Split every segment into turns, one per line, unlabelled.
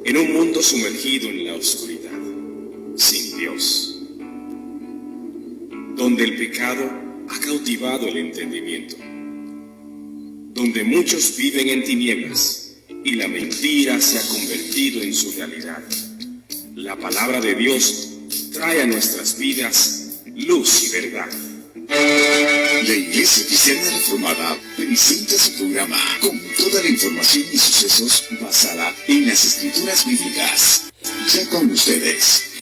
en un mundo sumergido en la oscuridad, sin Dios, donde el pecado ha cautivado el entendimiento, donde muchos viven en tinieblas y la mentira se ha convertido en su realidad. La palabra de Dios trae a nuestras vidas luz y verdad.
La Iglesia Cristiana Reformada presenta su programa con toda la información y sucesos basada en las Escrituras Bíblicas. Ya con ustedes.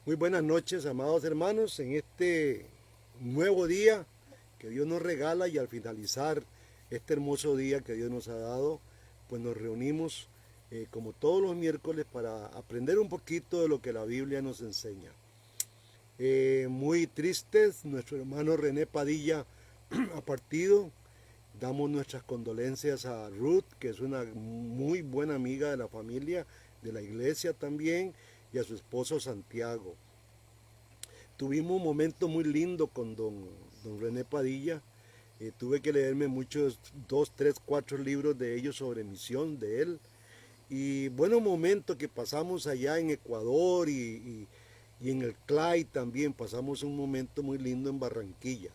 Muy buenas noches, amados hermanos, en este nuevo día que Dios nos regala, y al finalizar este hermoso día que Dios nos ha dado, pues nos reunimos como todos los miércoles para aprender un poquito de lo que la Biblia nos enseña. Muy tristes, nuestro hermano René Padilla ha partido. Damos nuestras condolencias a Ruth, que es una muy buena amiga de la familia, de la iglesia también, y a su esposo Santiago. Tuvimos un momento muy lindo con don René Padilla. Tuve que leerme muchos, 2, 3, 4 libros de ellos sobre misión de él. Y buenos momentos que pasamos allá en Ecuador y en el CLAI también. Pasamos un momento muy lindo en Barranquilla.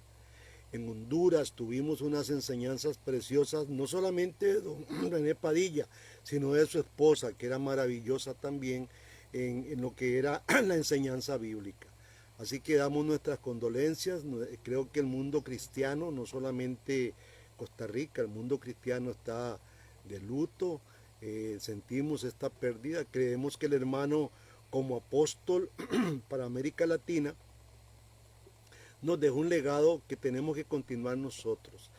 En Honduras tuvimos unas enseñanzas preciosas, no solamente de don René Padilla, sino de su esposa, que era maravillosa también en lo que era la enseñanza bíblica. Así que damos nuestras condolencias. Creo que el mundo cristiano, no solamente Costa Rica, el mundo cristiano está de luto. Sentimos esta pérdida. Creemos que el hermano, como apóstol para América Latina, nos dejó un legado que tenemos que continuar nosotros.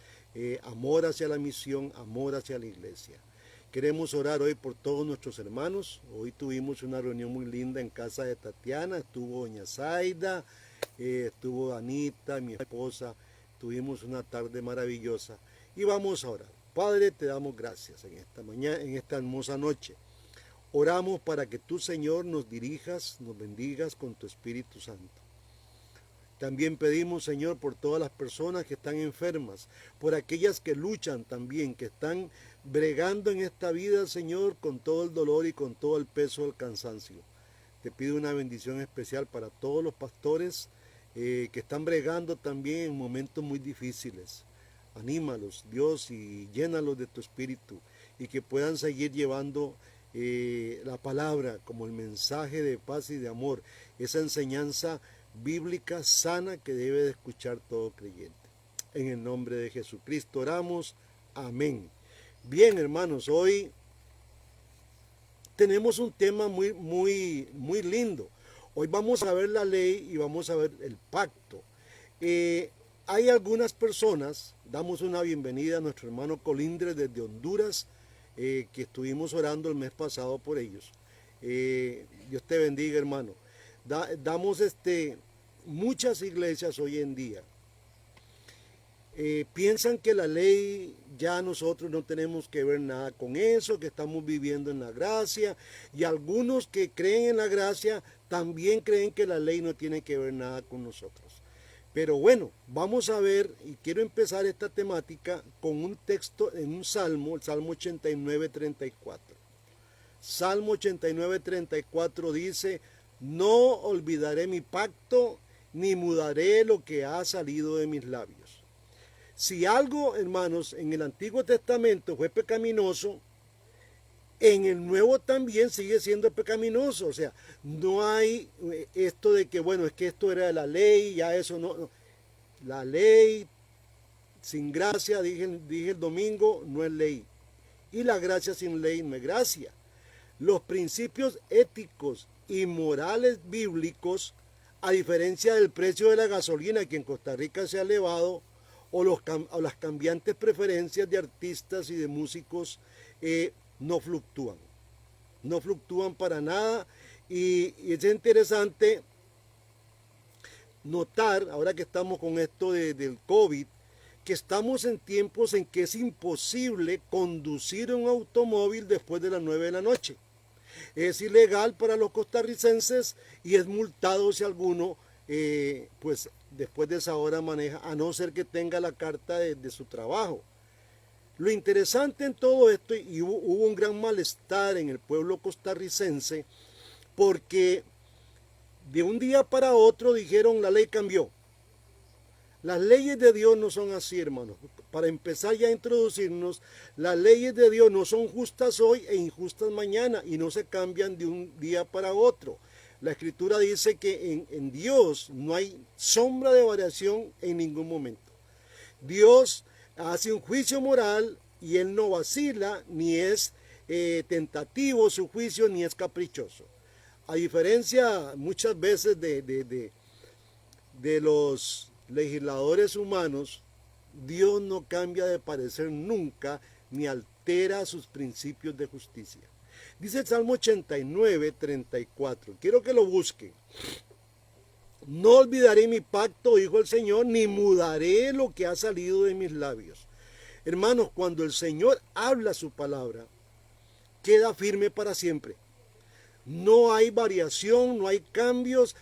Amor hacia la misión, amor hacia la iglesia. Queremos orar hoy por todos nuestros hermanos. Hoy tuvimos una reunión muy linda en casa de Tatiana. Estuvo doña Zaida, estuvo Anita, mi esposa. Tuvimos una tarde maravillosa. Y vamos a orar. Padre, te damos gracias en esta mañana, en esta hermosa noche. Oramos para que tú, Señor, nos dirijas, nos bendigas con tu Espíritu Santo. También pedimos, Señor, por todas las personas que están enfermas, por aquellas que luchan también, que están bregando en esta vida, Señor, con todo el dolor y con todo el peso del cansancio. Te pido una bendición especial para todos los pastores que están bregando también en momentos muy difíciles. Anímalos, Dios, y llénalos de tu espíritu, y que puedan seguir llevando la palabra como el mensaje de paz y de amor, esa enseñanza bíblica sana que debe de escuchar todo creyente. En el nombre de Jesucristo oramos. Amén. Bien, hermanos, hoy tenemos un tema muy lindo. Hoy vamos a ver la ley y vamos a ver el pacto. Hay algunas personas, damos una bienvenida a nuestro hermano Colindres desde Honduras, que estuvimos orando el mes pasado por ellos. Dios te bendiga, hermano. Damos muchas iglesias hoy en día piensan que la ley, ya nosotros no tenemos que ver nada con eso, que estamos viviendo en la gracia, y algunos que creen en la gracia también creen que la ley no tiene que ver nada con nosotros. Pero bueno, vamos a ver, y quiero empezar esta temática con un texto en un salmo, el Salmo 89:34. Salmo 89:34 dice: no olvidaré mi pacto, ni mudaré lo que ha salido de mis labios. Si algo, hermanos, en el Antiguo Testamento fue pecaminoso, en el Nuevo también sigue siendo pecaminoso. O sea, no hay esto de que, bueno, es que esto era de la ley, ya eso no. La ley sin gracia, dije el domingo, no es ley. Y la gracia sin ley no es gracia. Los principios éticos y morales bíblicos, a diferencia del precio de la gasolina que en Costa Rica se ha elevado, o las cambiantes preferencias de artistas y de músicos, no fluctúan. No fluctúan para nada. Y es interesante notar, ahora que estamos con esto del COVID, que estamos en tiempos en que es imposible conducir un automóvil después de las 9 de la noche. Es ilegal para los costarricenses y es multado si alguno pues después de esa hora maneja, a no ser que tenga la carta de su trabajo. Lo interesante en todo esto, y hubo un gran malestar en el pueblo costarricense, porque de un día para otro dijeron la ley cambió. Las leyes de Dios no son así, hermanos. Para empezar ya a introducirnos, las leyes de Dios no son justas hoy e injustas mañana y no se cambian de un día para otro. La Escritura dice que en Dios no hay sombra de variación en ningún momento. Dios hace un juicio moral y Él no vacila, ni es tentativo su juicio, ni es caprichoso. A diferencia muchas veces de los legisladores humanos, Dios no cambia de parecer nunca, ni altera sus principios de justicia. Dice el Salmo 89, 34. Quiero que lo busquen. No olvidaré mi pacto, dijo el Señor, ni mudaré lo que ha salido de mis labios. Hermanos, cuando el Señor habla su palabra, queda firme para siempre. No hay variación, no hay cambios.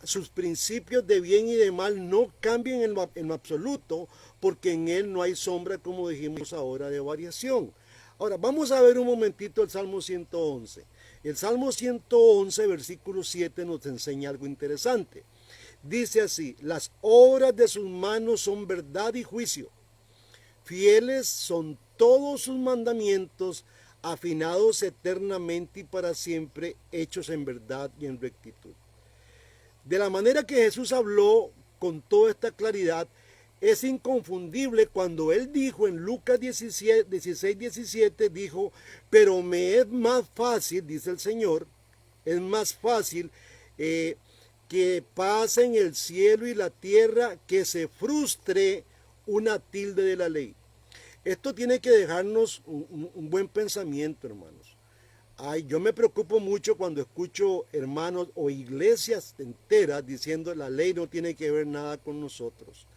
Sus principios de bien y de mal no cambian en lo absoluto, porque en Él no hay sombra, como dijimos ahora, de variación. Ahora, vamos a ver un momentito el Salmo 111. El Salmo 111, versículo 7, nos enseña algo interesante. Dice así: las obras de sus manos son verdad y juicio. Fieles son todos sus mandamientos, afinados eternamente y para siempre, hechos en verdad y en rectitud. De la manera que Jesús habló con toda esta claridad, es inconfundible cuando Él dijo en Lucas 16, 17, dijo, pero me es más fácil, dice el Señor, es más fácil que pasen el cielo y la tierra, que se frustre una tilde de la ley. Esto tiene que dejarnos un buen pensamiento, hermanos. Yo me preocupo mucho cuando escucho hermanos o iglesias enteras diciendo la ley no tiene que ver nada con nosotros.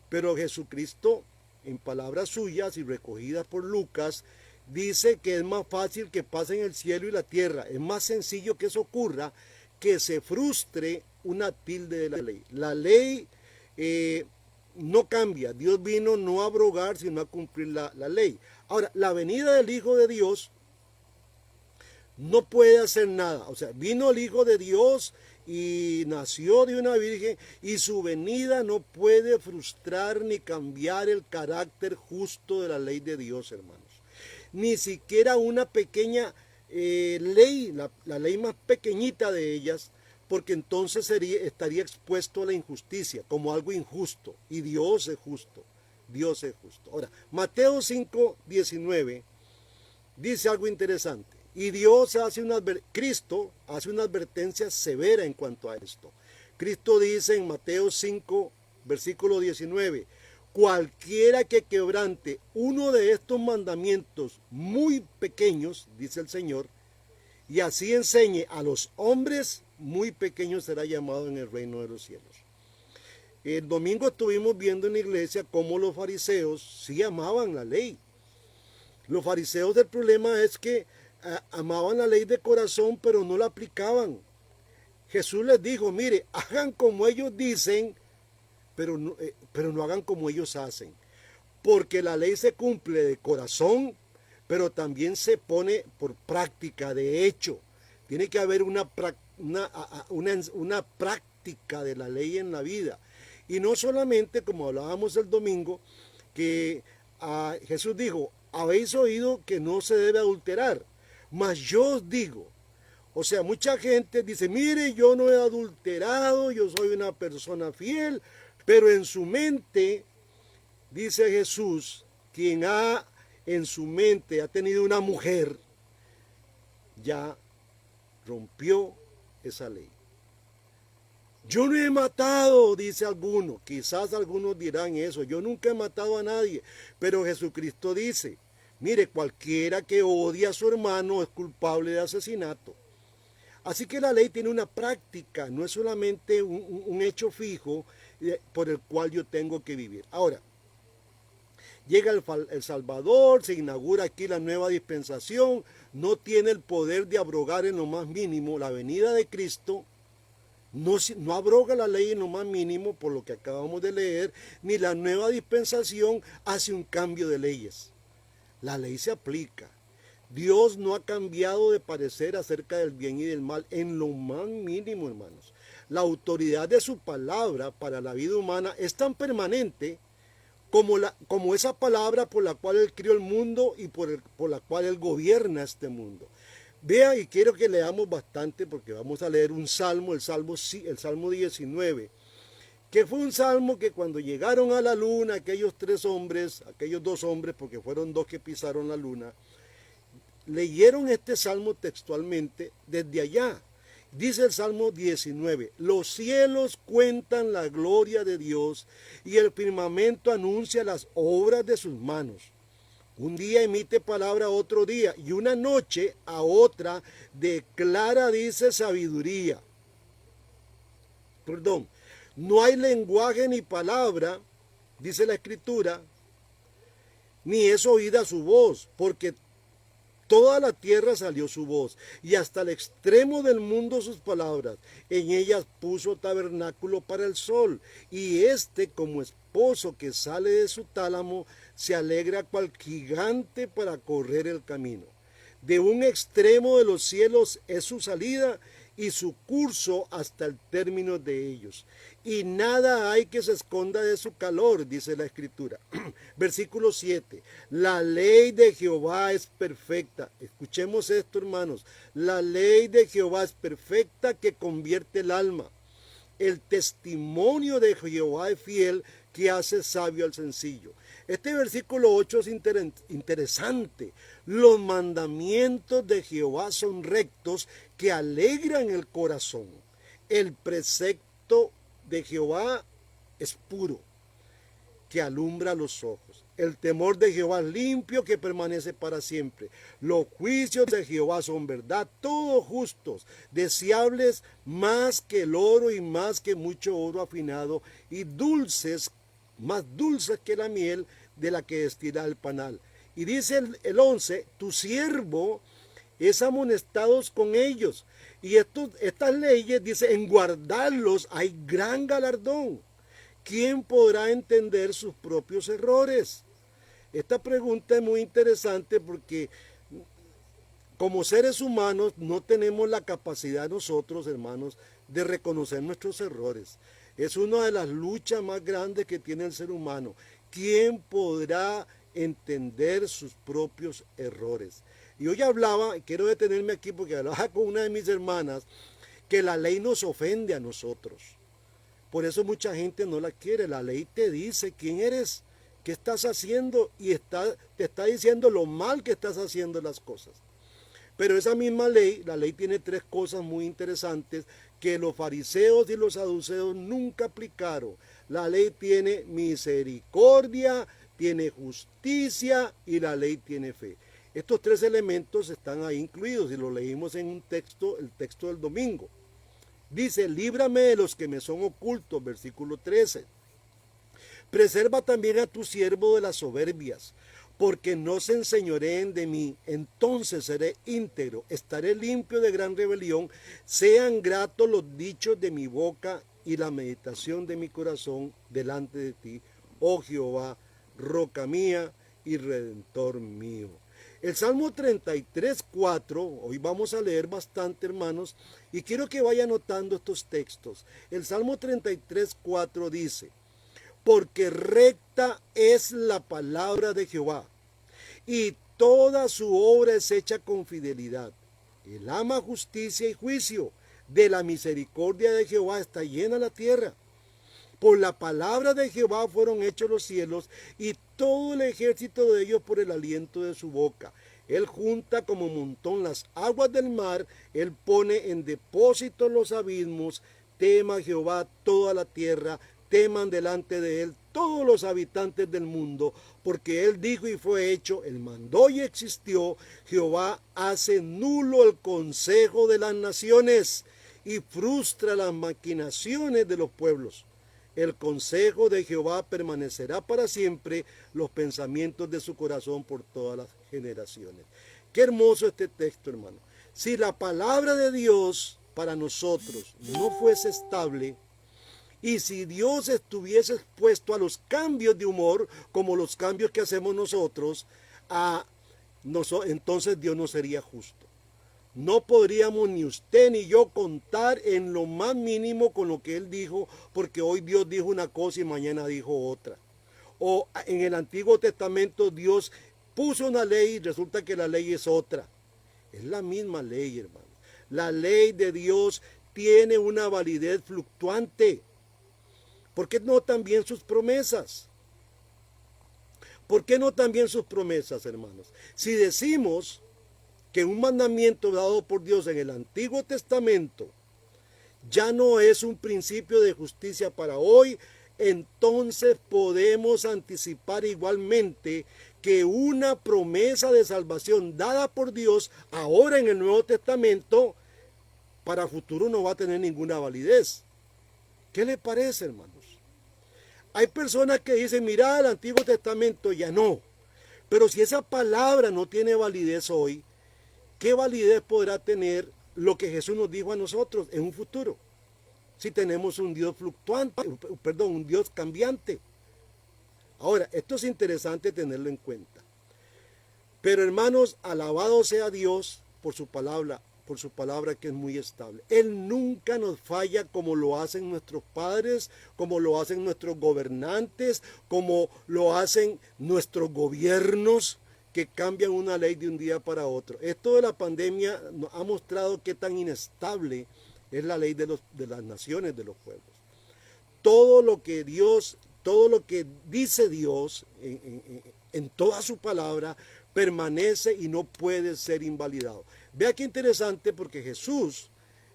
Pero Jesucristo, en palabras suyas y recogidas por Lucas, dice que es más fácil que pasen el cielo y la tierra. Es más sencillo que eso ocurra, que se frustre una tilde de la ley. La ley no cambia. Dios vino no a abrogar, sino a cumplir la ley. Ahora, la venida del Hijo de Dios no puede hacer nada. O sea, vino el Hijo de Dios y nació de una virgen, y su venida no puede frustrar ni cambiar el carácter justo de la ley de Dios, hermanos. Ni siquiera una pequeña ley, la ley más pequeñita de ellas, porque entonces estaría expuesto a la injusticia como algo injusto, y Dios es justo. Dios es justo. Ahora, Mateo 5, 19 dice algo interesante. Y Cristo hace una advertencia severa en cuanto a esto. Cristo dice en Mateo 5, versículo 19, cualquiera que quebrante uno de estos mandamientos muy pequeños, dice el Señor, y así enseñe a los hombres, muy pequeño será llamado en el reino de los cielos. El domingo estuvimos viendo en la iglesia cómo los fariseos sí amaban la ley. Los fariseos, el problema es que amaban la ley de corazón, pero no la aplicaban. Jesús les dijo, mire, hagan como ellos dicen, pero no hagan como ellos hacen. Porque la ley se cumple de corazón, pero también se pone por práctica, de hecho. Tiene que haber una práctica de la ley en la vida. Y no solamente, como hablábamos el domingo, que Jesús dijo, habéis oído que no se debe adulterar. Mas yo os digo, o sea, mucha gente dice, mire, yo no he adulterado, yo soy una persona fiel, pero en su mente, dice Jesús, quien en su mente ha tenido una mujer, ya rompió esa ley. Yo no he matado, dice alguno, quizás algunos dirán eso, yo nunca he matado a nadie, pero Jesucristo dice, mire, cualquiera que odia a su hermano es culpable de asesinato. Así que la ley tiene una práctica, no es solamente un hecho fijo por el cual yo tengo que vivir. Ahora, llega el Salvador, se inaugura aquí la nueva dispensación, no tiene el poder de abrogar en lo más mínimo la venida de Cristo, no abroga la ley en lo más mínimo por lo que acabamos de leer, ni la nueva dispensación hace un cambio de leyes. La ley se aplica. Dios no ha cambiado de parecer acerca del bien y del mal en lo más mínimo, hermanos. La autoridad de su palabra para la vida humana es tan permanente como esa palabra por la cual Él crió el mundo y por la cual Él gobierna este mundo. Vea, y quiero que leamos bastante porque vamos a leer un salmo, el salmo 19, que fue un salmo que cuando llegaron a la luna, aquellos dos hombres, porque fueron dos que pisaron la luna, leyeron este salmo textualmente desde allá. Dice el Salmo 19, los cielos cuentan la gloria de Dios y el firmamento anuncia las obras de sus manos. Un día emite palabra a otro día y una noche a otra declara, dice, sabiduría. Perdón, no hay lenguaje ni palabra, dice la Escritura, ni es oída su voz, porque toda la tierra salió su voz, y hasta el extremo del mundo sus palabras. En ellas puso tabernáculo para el sol, y éste, como esposo que sale de su tálamo, se alegra cual gigante para correr el camino. De un extremo de los cielos es su salida, y su curso hasta el término de ellos. Y nada hay que se esconda de su calor, dice la Escritura. Versículo 7. La ley de Jehová es perfecta. Escuchemos esto, hermanos. La ley de Jehová es perfecta que convierte el alma. El testimonio de Jehová es fiel que hace sabio al sencillo. Este versículo 8 es interesante. Los mandamientos de Jehová son rectos que alegran el corazón. El precepto de Jehová es puro, que alumbra los ojos. El temor de Jehová es limpio, que permanece para siempre. Los juicios de Jehová son verdad, todos justos, deseables más que el oro y más que mucho oro afinado, y dulces, más dulces que la miel de la que destila el panal. Y dice el 11, tu siervo es amonestados con ellos. Y estas leyes, dice, en guardarlos hay gran galardón. ¿Quién podrá entender sus propios errores? Esta pregunta es muy interesante porque como seres humanos no tenemos la capacidad nosotros, hermanos, de reconocer nuestros errores. Es una de las luchas más grandes que tiene el ser humano. ¿Quién podrá entender sus propios errores? Y hoy hablaba, quiero detenerme aquí porque hablaba con una de mis hermanas, que la ley nos ofende a nosotros. Por eso mucha gente no la quiere. La ley te dice quién eres, qué estás haciendo y te está diciendo lo mal que estás haciendo las cosas. Pero esa misma ley, la ley tiene tres cosas muy interesantes que los fariseos y los saduceos nunca aplicaron. La ley tiene misericordia, tiene justicia y la ley tiene fe. Estos tres elementos están ahí incluidos y lo leímos en un texto, el texto del domingo. Dice, líbrame de los que me son ocultos, versículo 13. Preserva también a tu siervo de las soberbias, porque no se enseñoreen de mí, entonces seré íntegro, estaré limpio de gran rebelión, sean gratos los dichos de mi boca y la meditación de mi corazón delante de ti, oh Jehová, roca mía y redentor mío. El Salmo 33:4, hoy vamos a leer bastante, hermanos, y quiero que vaya anotando estos textos. El Salmo 33:4 dice, porque recta es la palabra de Jehová, y toda su obra es hecha con fidelidad. Él ama justicia y juicio, de la misericordia de Jehová está llena la tierra. Por la palabra de Jehová fueron hechos los cielos, y todo el ejército de ellos por el aliento de su boca. Él junta como montón las aguas del mar, él pone en depósito los abismos. Tema Jehová toda la tierra, teman delante de él todos los habitantes del mundo, porque él dijo y fue hecho, él mandó y existió. Jehová hace nulo el consejo de las naciones y frustra las maquinaciones de los pueblos. El consejo de Jehová permanecerá para siempre, los pensamientos de su corazón por todas las generaciones. Qué hermoso este texto, hermano. Si la palabra de Dios para nosotros no fuese estable, y si Dios estuviese expuesto a los cambios de humor, como los cambios que hacemos nosotros, entonces Dios no sería justo. No podríamos ni usted ni yo contar en lo más mínimo con lo que Él dijo, porque hoy Dios dijo una cosa y mañana dijo otra. O en el Antiguo Testamento Dios puso una ley y resulta que la ley es otra. Es la misma ley, hermano. La ley de Dios tiene una validez fluctuante. ¿Por qué no también sus promesas? ¿Por qué no también sus promesas, hermanos? Si decimos que un mandamiento dado por Dios en el Antiguo Testamento ya no es un principio de justicia para hoy, entonces podemos anticipar igualmente que una promesa de salvación dada por Dios ahora en el Nuevo Testamento para futuro no va a tener ninguna validez. ¿Qué le parece, hermanos? Hay personas que dicen, mira, el Antiguo Testamento ya no. Pero si esa palabra no tiene validez hoy, ¿qué validez podrá tener lo que Jesús nos dijo a nosotros en un futuro? Si tenemos un Dios fluctuante, un Dios cambiante. Ahora, esto es interesante tenerlo en cuenta. Pero hermanos, alabado sea Dios por su palabra que es muy estable. Él nunca nos falla como lo hacen nuestros padres, como lo hacen nuestros gobernantes, como lo hacen nuestros gobiernos que cambian una ley de un día para otro. Esto de la pandemia nos ha mostrado qué tan inestable es la ley de las naciones, de los pueblos. Todo lo que dice Dios en toda su palabra permanece y no puede ser invalidado. Vea qué interesante, porque Jesús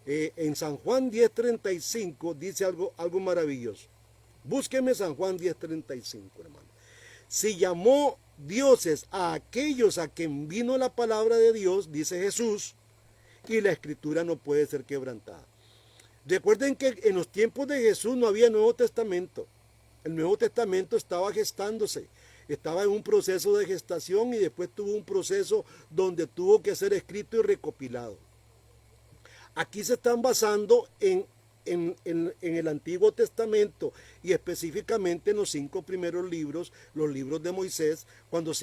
en San Juan 10:35 dice algo maravilloso. Búsqueme San Juan 10:35, hermano. Si llamó dioses a aquellos a quien vino la palabra de Dios, dice Jesús, y la escritura no puede ser quebrantada. Recuerden que en los tiempos de Jesús no había Nuevo Testamento. El Nuevo Testamento estaba gestándose, estaba en un proceso de gestación y después tuvo un proceso donde tuvo que ser escrito y recopilado. Aquí se están basando en el Antiguo Testamento y específicamente en los 5 primeros libros, los libros de Moisés. Cuando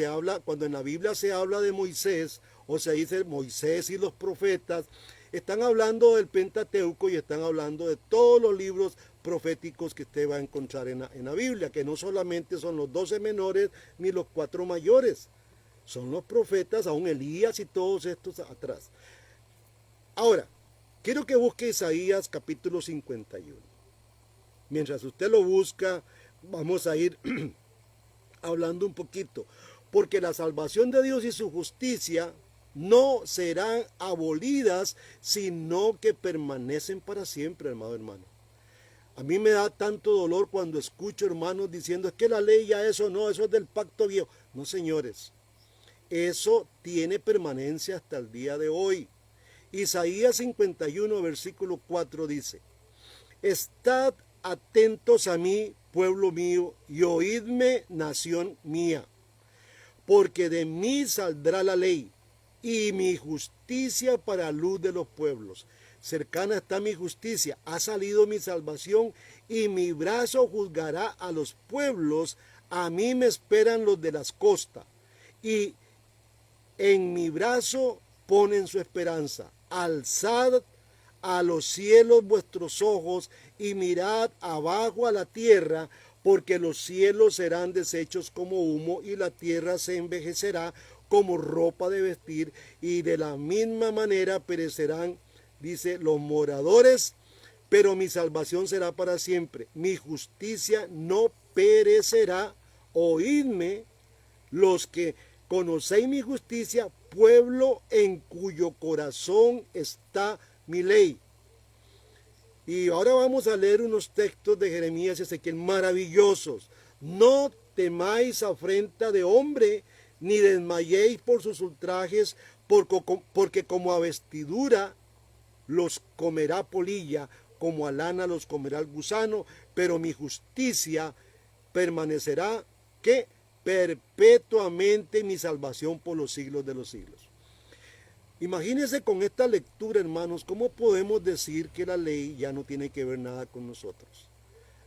en la Biblia se habla de Moisés, o se dice Moisés y los profetas, están hablando del Pentateuco y están hablando de todos los libros proféticos que usted va a encontrar en la Biblia, que no solamente son los 12 menores ni los 4 mayores, son los profetas, aún Elías y todos estos atrás. Ahora, quiero que busque Isaías capítulo 51. Mientras usted lo busca, vamos a ir hablando un poquito, porque la salvación de Dios y su justicia no serán abolidas, sino que permanecen para siempre, hermano. A mí me da tanto dolor cuando escucho hermanos diciendo, es que la ley ya eso es del pacto viejo. No, señores, eso tiene permanencia hasta el día de hoy. Isaías 51, versículo 4 dice, estad atentos a mí, pueblo mío, y oídme, nación mía, porque de mí saldrá la ley y mi justicia para luz de los pueblos. Cercana está mi justicia, ha salido mi salvación, y mi brazo juzgará a los pueblos. A mí me esperan los de las costas, y en mi brazo ponen su esperanza. Alzad a los cielos vuestros ojos y mirad abajo a la tierra, porque los cielos serán deshechos como humo y la tierra se envejecerá como ropa de vestir, y de la misma manera perecerán, dice, los moradores, pero mi salvación será para siempre, mi justicia no perecerá. Oídme los que conocéis mi justicia, pueblo en cuyo corazón está mi ley. Y ahora vamos a leer unos textos de Jeremías y Ezequiel maravillosos. No temáis afrenta de hombre, ni desmayéis por sus ultrajes, porque como a vestidura los comerá polilla, como a lana los comerá el gusano, pero mi justicia permanecerá, ¿qué? Perpetuamente, mi salvación por los siglos de los siglos. Imagínense con esta lectura, hermanos, cómo podemos decir que la ley ya no tiene que ver nada con nosotros.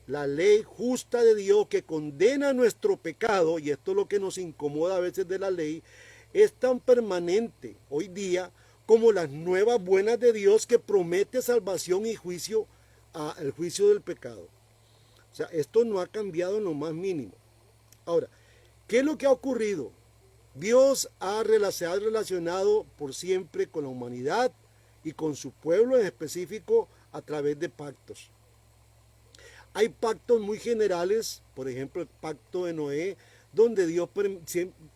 La ley justa de Dios que condena nuestro pecado, y esto es lo que nos incomoda a veces de la ley, es tan permanente hoy día como las nuevas buenas de Dios que promete salvación y juicio, el juicio del pecado. O sea, esto no ha cambiado en lo más mínimo. Ahora, ¿qué es lo que ha ocurrido? Dios se ha relacionado por siempre con la humanidad y con su pueblo en específico a través de pactos. Hay pactos muy generales, por ejemplo el pacto de Noé, donde Dios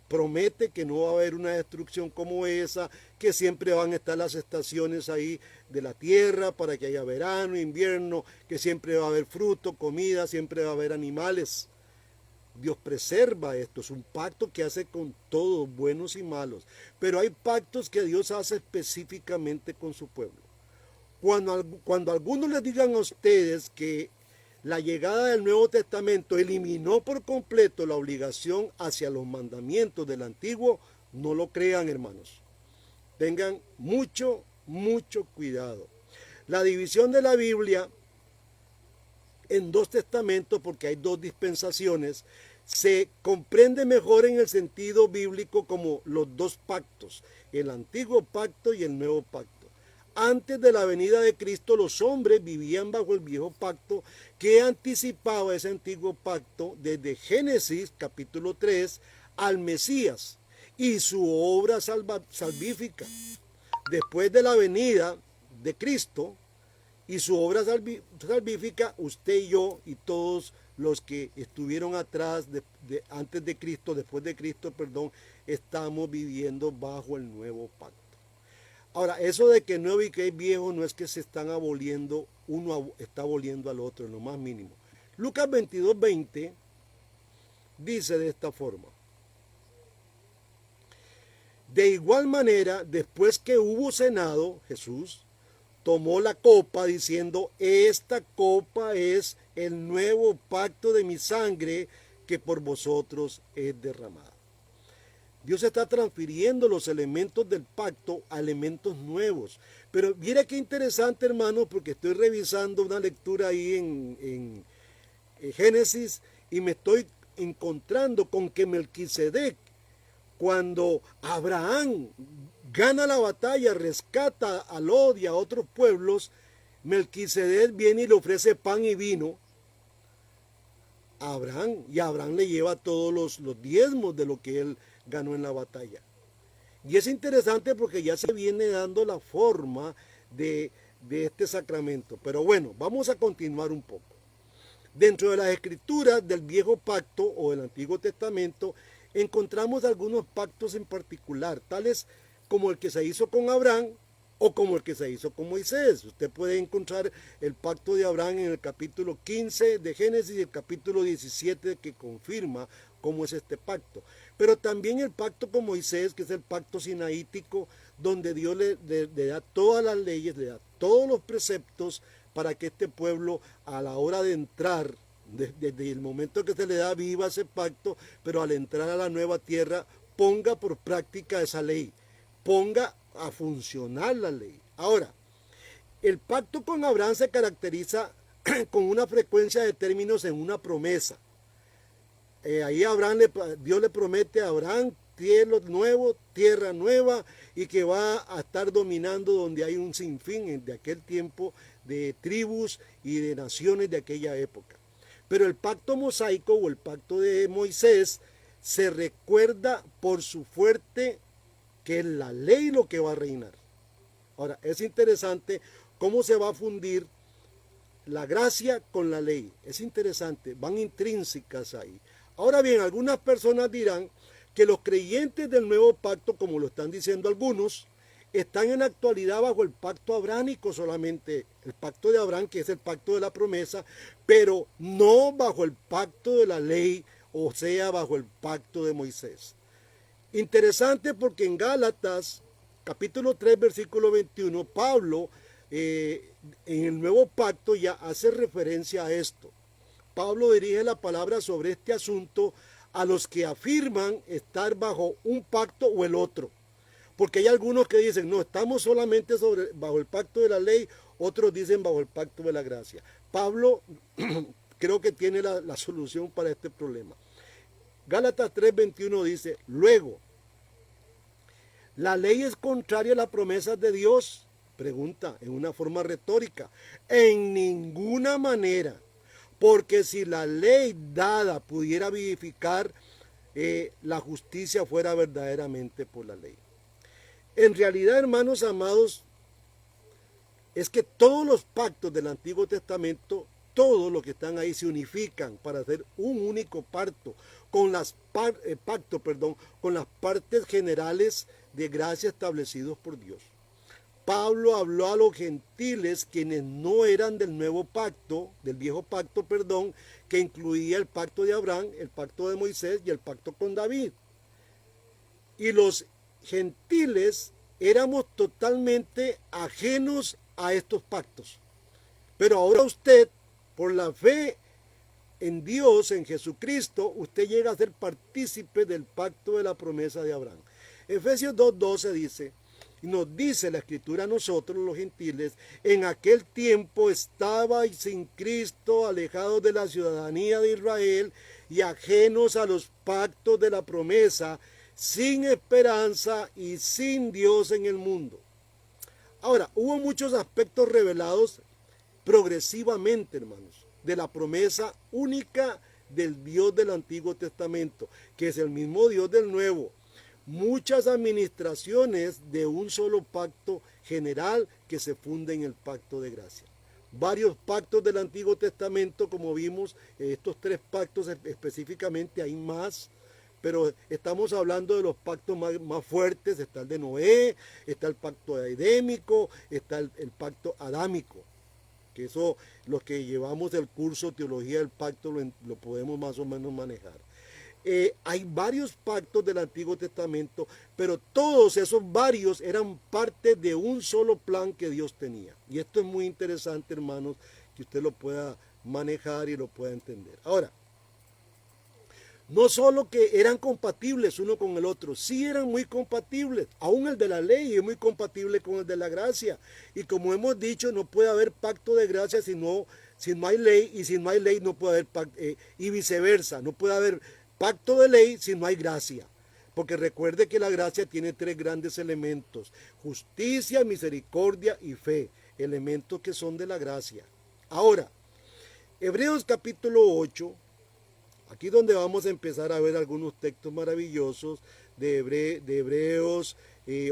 promete que no va a haber una destrucción como esa, que siempre van a estar las estaciones ahí de la tierra para que haya verano, invierno, que siempre va a haber fruto, comida, siempre va a haber animales. Dios preserva esto, es un pacto que hace con todos, buenos y malos. Pero hay pactos que Dios hace específicamente con su pueblo. Cuando algunos les digan a ustedes que la llegada del Nuevo Testamento eliminó por completo la obligación hacia los mandamientos del Antiguo, no lo crean, hermanos. Tengan mucho cuidado. La división de la Biblia en dos testamentos, porque hay dos dispensaciones, se comprende mejor en el sentido bíblico como los dos pactos, el antiguo pacto y el nuevo pacto. Antes de la venida de Cristo, los hombres vivían bajo el viejo pacto que anticipaba ese antiguo pacto desde Génesis capítulo 3 al Mesías y su obra salvífica. Después de la venida de Cristo y su obra salvífica, usted y yo y todos los que estuvieron atrás, antes de Cristo, después de Cristo, estamos viviendo bajo el nuevo pacto. Ahora, eso de que nuevo y que es viejo no es que se están aboliendo, uno está aboliendo al otro en lo más mínimo. Lucas 22:20 dice de esta forma: de igual manera, después que hubo cenado, Jesús tomó la copa diciendo: esta copa es el nuevo pacto de mi sangre que por vosotros es derramada. Dios está transfiriendo los elementos del pacto a elementos nuevos. Pero mira qué interesante, hermano, porque estoy revisando una lectura ahí en Génesis y me estoy encontrando con que Melquisedec, cuando Abraham gana la batalla, rescata a Lot y a otros pueblos, Melquisedec viene y le ofrece pan y vino a Abraham, y Abraham le lleva todos los diezmos de lo que él ganó en la batalla. Y es interesante porque ya se viene dando la forma de este sacramento. Pero bueno, vamos a continuar un poco. Dentro de las escrituras del Viejo Pacto o del Antiguo Testamento encontramos algunos pactos en particular, tales como el que se hizo con Abraham o como el que se hizo con Moisés. Usted puede encontrar el pacto de Abraham en el capítulo 15 de Génesis y el capítulo 17 que confirma cómo es este pacto. Pero también el pacto con Moisés, que es el pacto sinaítico, donde Dios le da todas las leyes, le da todos los preceptos para que este pueblo, a la hora de entrar, desde el momento que se le da, viva ese pacto, pero al entrar a la nueva tierra, ponga por práctica esa ley, ponga a funcionar la ley. Ahora, el pacto con Abraham se caracteriza con una frecuencia de términos en una promesa. Ahí Dios le promete a Abraham cielo nuevo, tierra nueva, y que va a estar dominando donde hay un sinfín de aquel tiempo de tribus y de naciones de aquella época. Pero el pacto mosaico o el pacto de Moisés se recuerda por su fuerte que es la ley lo que va a reinar. Ahora, es interesante cómo se va a fundir la gracia con la ley. Es interesante, van intrínsecas ahí. Ahora bien, algunas personas dirán que los creyentes del nuevo pacto, como lo están diciendo algunos, están en la actualidad bajo el pacto abránico solamente, el pacto de Abraham, que es el pacto de la promesa, pero no bajo el pacto de la ley, o sea, bajo el pacto de Moisés. Interesante porque en Gálatas, capítulo 3, versículo 21, Pablo, en el nuevo pacto ya hace referencia a esto. Pablo dirige la palabra sobre este asunto a los que afirman estar bajo un pacto o el otro. Porque hay algunos que dicen, no, estamos solamente bajo el pacto de la ley, otros dicen bajo el pacto de la gracia. Pablo creo que tiene la solución para este problema. Gálatas 3:21 dice, luego, ¿la ley es contraria a las promesas de Dios? Pregunta en una forma retórica. En ninguna manera, porque si la ley dada pudiera vivificar, la justicia fuera verdaderamente por la ley. En realidad, hermanos amados, es que todos los pactos del Antiguo Testamento, todos los que están ahí se unifican para hacer un único pacto, con las partes generales de gracia establecidos por Dios. Pablo habló a los gentiles, quienes no eran del nuevo pacto, del viejo pacto, que incluía el pacto de Abraham, el pacto de Moisés y el pacto con David. Y los gentiles éramos totalmente ajenos a estos pactos. Pero ahora usted, por la fe en Dios, en Jesucristo, usted llega a ser partícipe del pacto de la promesa de Abraham. Efesios 2:12 dice, nos dice la Escritura a nosotros los gentiles, en aquel tiempo estabais sin Cristo, alejados de la ciudadanía de Israel y ajenos a los pactos de la promesa, sin esperanza y sin Dios en el mundo. Ahora, hubo muchos aspectos revelados progresivamente, hermanos, de la promesa única del Dios del Antiguo Testamento, que es el mismo Dios del Nuevo. Muchas administraciones de un solo pacto general que se funde en el pacto de gracia. Varios pactos del Antiguo Testamento, como vimos, estos 3 pactos específicamente, hay más, pero estamos hablando de los pactos más fuertes. Está el de Noé, está el pacto edémico, está el pacto adámico, que eso, los que llevamos el curso Teología del Pacto lo podemos más o menos manejar. Hay varios pactos del Antiguo Testamento, pero todos esos varios eran parte de un solo plan que Dios tenía. Y esto es muy interesante, hermanos, que usted lo pueda manejar y lo pueda entender. Ahora, no solo que eran compatibles uno con el otro, sí eran muy compatibles. Aún el de la ley es muy compatible con el de la gracia. Y como hemos dicho, no puede haber pacto de gracia si no hay ley, y si no hay ley no puede haber pacto, y viceversa, no puede haber pacto de ley si no hay gracia. Porque recuerde que la gracia tiene 3 grandes elementos: justicia, misericordia y fe. Elementos que son de la gracia. Ahora, Hebreos capítulo 8, aquí donde vamos a empezar a ver algunos textos maravillosos de Hebreos,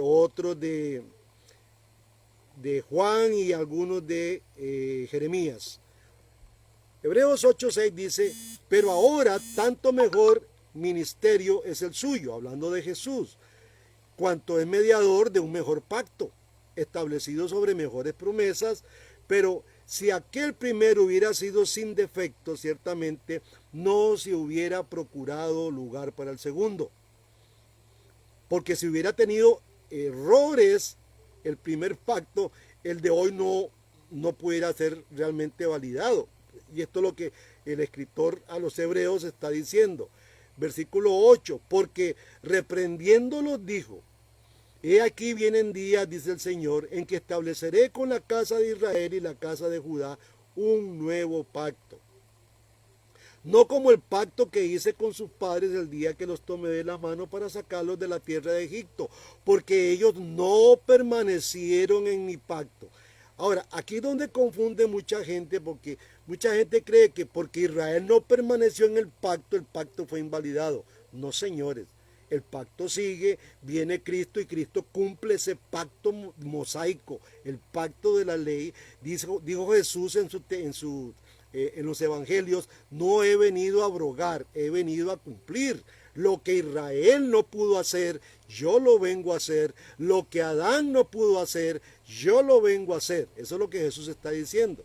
otros de Juan y algunos de Jeremías. Hebreos 8:6 dice, pero ahora tanto mejor ministerio es el suyo, hablando de Jesús, cuanto es mediador de un mejor pacto, establecido sobre mejores promesas. Pero si aquel primero hubiera sido sin defecto, ciertamente no se hubiera procurado lugar para el segundo. Porque si hubiera tenido errores el primer pacto, el de hoy no pudiera ser realmente validado. Y esto es lo que el escritor a los hebreos está diciendo. Versículo 8, porque reprendiéndolos dijo, he aquí vienen días, dice el Señor, en que estableceré con la casa de Israel y la casa de Judá un nuevo pacto. No como el pacto que hice con sus padres el día que los tomé de la mano para sacarlos de la tierra de Egipto, porque ellos no permanecieron en mi pacto. Ahora, aquí es donde confunde mucha gente, porque mucha gente cree que porque Israel no permaneció en el pacto fue invalidado. No, señores, el pacto sigue, viene Cristo y Cristo cumple ese pacto mosaico, el pacto de la ley. Dijo Jesús en los evangelios, no he venido a abrogar, he venido a cumplir. Lo que Israel no pudo hacer, yo lo vengo a hacer. Lo que Adán no pudo hacer, yo lo vengo a hacer. Eso es lo que Jesús está diciendo.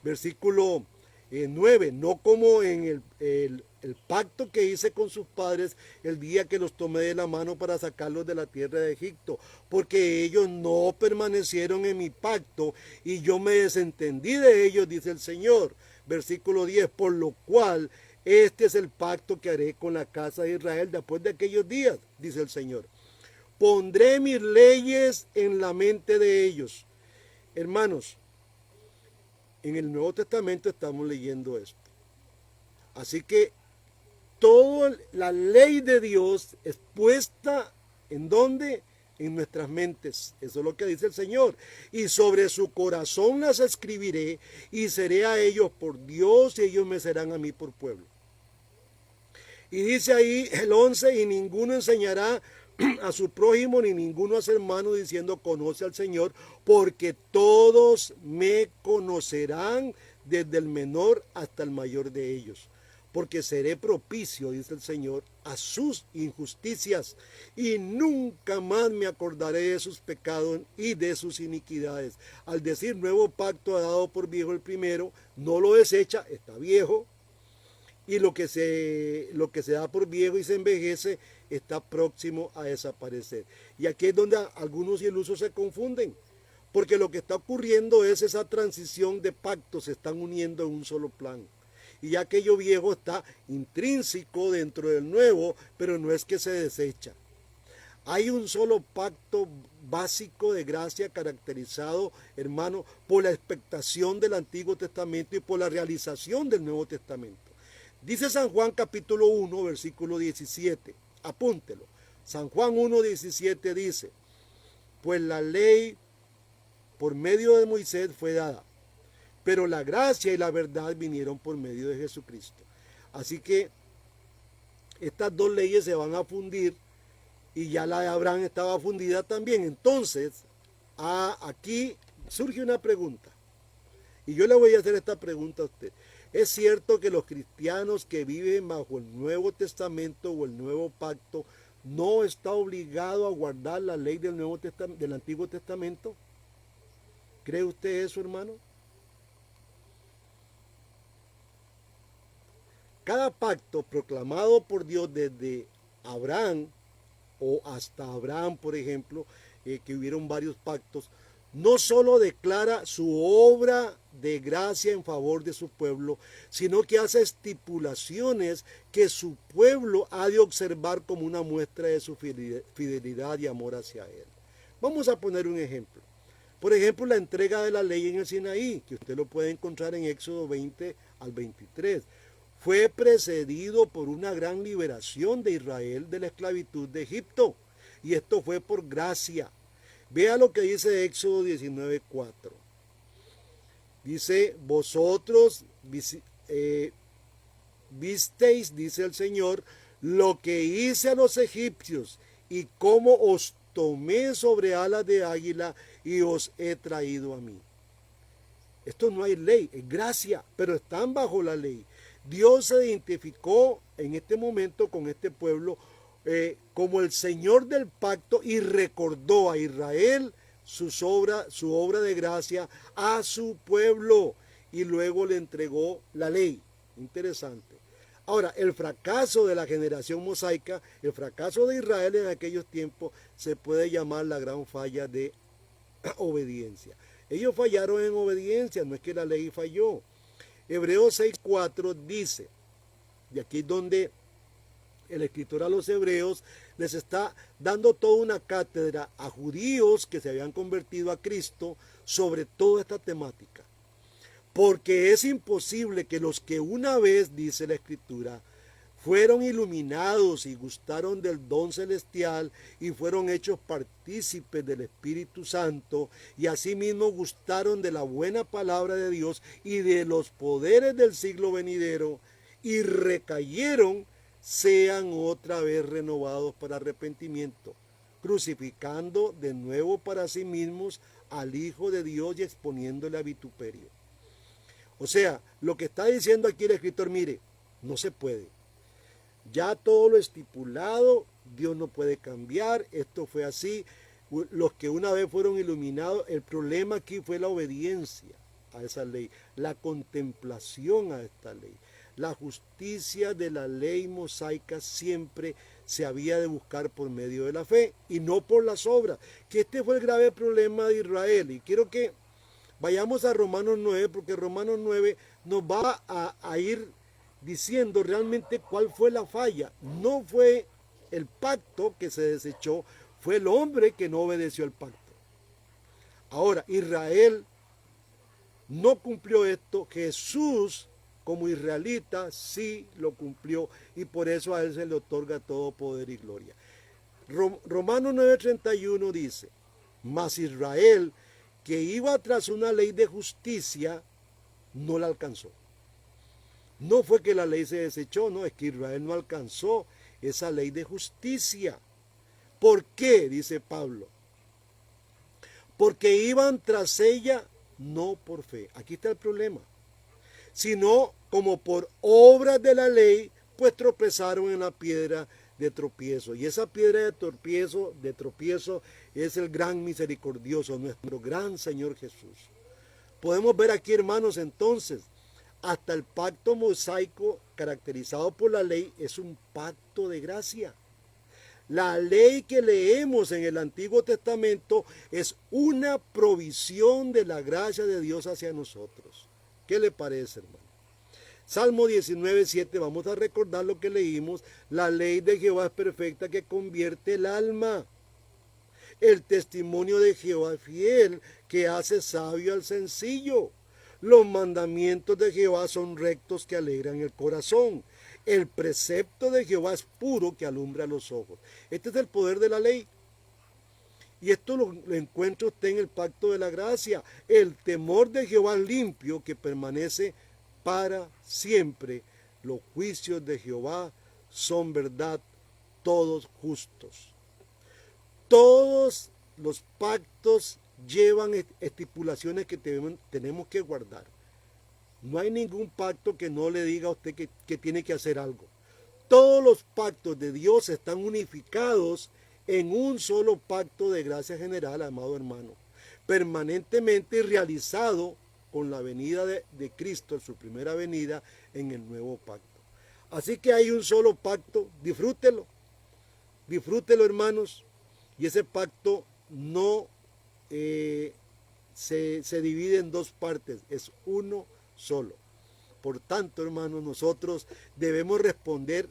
Versículo 9, no como en el pacto que hice con sus padres el día que los tomé de la mano para sacarlos de la tierra de Egipto, porque ellos no permanecieron en mi pacto y yo me desentendí de ellos, dice el Señor. Versículo 10, por lo cual este es el pacto que haré con la casa de Israel después de aquellos días, dice el Señor. pondré mis leyes en la mente de ellos. Hermanos, en el Nuevo Testamento estamos leyendo esto. Así que toda la ley de Dios es puesta ¿en dónde? En nuestras mentes. Eso es lo que dice el Señor. Y sobre su corazón las escribiré y seré a ellos por Dios y ellos me serán a mí por pueblo. Y dice ahí el 11, y ninguno enseñará a su prójimo ni ninguno a su hermano diciendo conoce al Señor, porque todos me conocerán desde el menor hasta el mayor de ellos. Porque seré propicio, dice el Señor, a sus injusticias y nunca más me acordaré de sus pecados y de sus iniquidades. Al decir nuevo pacto ha dado por viejo el primero, no lo desecha, está viejo, y lo que se da por viejo y se envejece está próximo a desaparecer. Y aquí es donde algunos ilusos se confunden, porque lo que está ocurriendo es esa transición de pactos, se están uniendo en un solo plan. Y aquello viejo está intrínseco dentro del nuevo, pero no es que se desecha. Hay un solo pacto básico de gracia caracterizado, hermano, por la expectación del Antiguo Testamento y por la realización del Nuevo Testamento. Dice San Juan capítulo 1, versículo 17. Apúntelo. San Juan 1, 17 dice, pues la ley por medio de Moisés fue dada, pero la gracia y la verdad vinieron por medio de Jesucristo. Así que estas dos leyes se van a fundir y ya la de Abraham estaba fundida también. Entonces, aquí surge una pregunta. Y yo le voy a hacer esta pregunta a usted. ¿Es cierto que los cristianos que viven bajo el Nuevo Testamento o el Nuevo Pacto no está obligado a guardar la ley del Antiguo Testamento? ¿Cree usted eso, hermano? Cada pacto proclamado por Dios desde Abraham o hasta Abraham, por ejemplo, que hubieron varios pactos, no solo declara su obra de gracia en favor de su pueblo, sino que hace estipulaciones que su pueblo ha de observar como una muestra de su fidelidad y amor hacia él. Vamos a poner un ejemplo. Por ejemplo, la entrega de la ley en el Sinaí, que usted lo puede encontrar en Éxodo 20 al 23. Fue precedido por una gran liberación de Israel de la esclavitud de Egipto. Y esto fue por gracia. Vea lo que dice Éxodo 19:4. Dice, vosotros visteis, dice el Señor, lo que hice a los egipcios y cómo os tomé sobre alas de águila y os he traído a mí. Esto no hay ley, es gracia, pero están bajo la ley. Dios se identificó en este momento con este pueblo como el Señor del pacto y recordó a Israel su obra de gracia a su pueblo y luego le entregó la ley. Interesante. Ahora, el fracaso de la generación mosaica, el fracaso de Israel en aquellos tiempos se puede llamar la gran falla de obediencia. Ellos fallaron en obediencia, no es que la ley falló. Hebreos 6:4 dice, y aquí es donde el escritor a los hebreos les está dando toda una cátedra a judíos que se habían convertido a Cristo sobre toda esta temática. Porque es imposible que los que una vez, dice la escritura, fueron iluminados y gustaron del don celestial y fueron hechos partícipes del Espíritu Santo y asimismo gustaron de la buena palabra de Dios y de los poderes del siglo venidero y recayeron, sean otra vez renovados para arrepentimiento, crucificando de nuevo para sí mismos al Hijo de Dios y exponiéndole a vituperio. O sea, lo que está diciendo aquí el escritor, mire, no se puede. Ya todo lo estipulado, Dios no puede cambiar, esto fue así. Los que una vez fueron iluminados, el problema aquí fue la obediencia a esa ley, la contemplación a esta ley. La justicia de la ley mosaica siempre se había de buscar por medio de la fe y no por las obras, que este fue el grave problema de Israel. Y quiero que vayamos a Romanos 9, porque Romanos 9 nos va a ir diciendo realmente cuál fue la falla. No fue el pacto que se desechó, Fue el hombre que no obedeció el pacto. Ahora, Israel no cumplió esto. Jesús, como israelita, sí lo cumplió. Y por eso a él se le otorga todo poder y gloria. Romanos 9:31 dice, mas Israel, que iba tras una ley de justicia, no la alcanzó. No fue que la ley se desechó, no, es que Israel no alcanzó esa ley de justicia. ¿Por qué? Dice Pablo. Porque iban tras ella no por fe. Aquí está el problema. Sino como por obras de la ley, pues tropezaron en la piedra de tropiezo. Y esa piedra de tropiezo es el gran misericordioso, nuestro gran Señor Jesús. Podemos ver aquí, hermanos, entonces, hasta el pacto mosaico caracterizado por la ley es un pacto de gracia. La ley que leemos en el Antiguo Testamento es una provisión de la gracia de Dios hacia nosotros. ¿Qué le parece, hermano? Salmo 19:7, vamos a recordar lo que leímos. La ley de Jehová es perfecta que convierte el alma. El testimonio de Jehová es fiel que hace sabio al sencillo. Los mandamientos de Jehová son rectos que alegran el corazón. El precepto de Jehová es puro que alumbra los ojos. Este es el poder de la ley. Y esto lo encuentra usted en el pacto de la gracia. El temor de Jehová limpio que permanece para siempre. Los juicios de Jehová son verdad, todos justos. Todos los pactos llevan estipulaciones que tenemos que guardar. No hay ningún pacto que no le diga a usted que tiene que hacer algo. Todos los pactos de Dios están unificados en un solo pacto de gracia general, amado hermano, permanentemente realizado con la venida de Cristo, en su primera venida, en el nuevo pacto. Así que hay un solo pacto, disfrútelo, hermanos, y ese pacto no se divide en dos partes, es uno solo. Por tanto, hermanos, nosotros debemos responder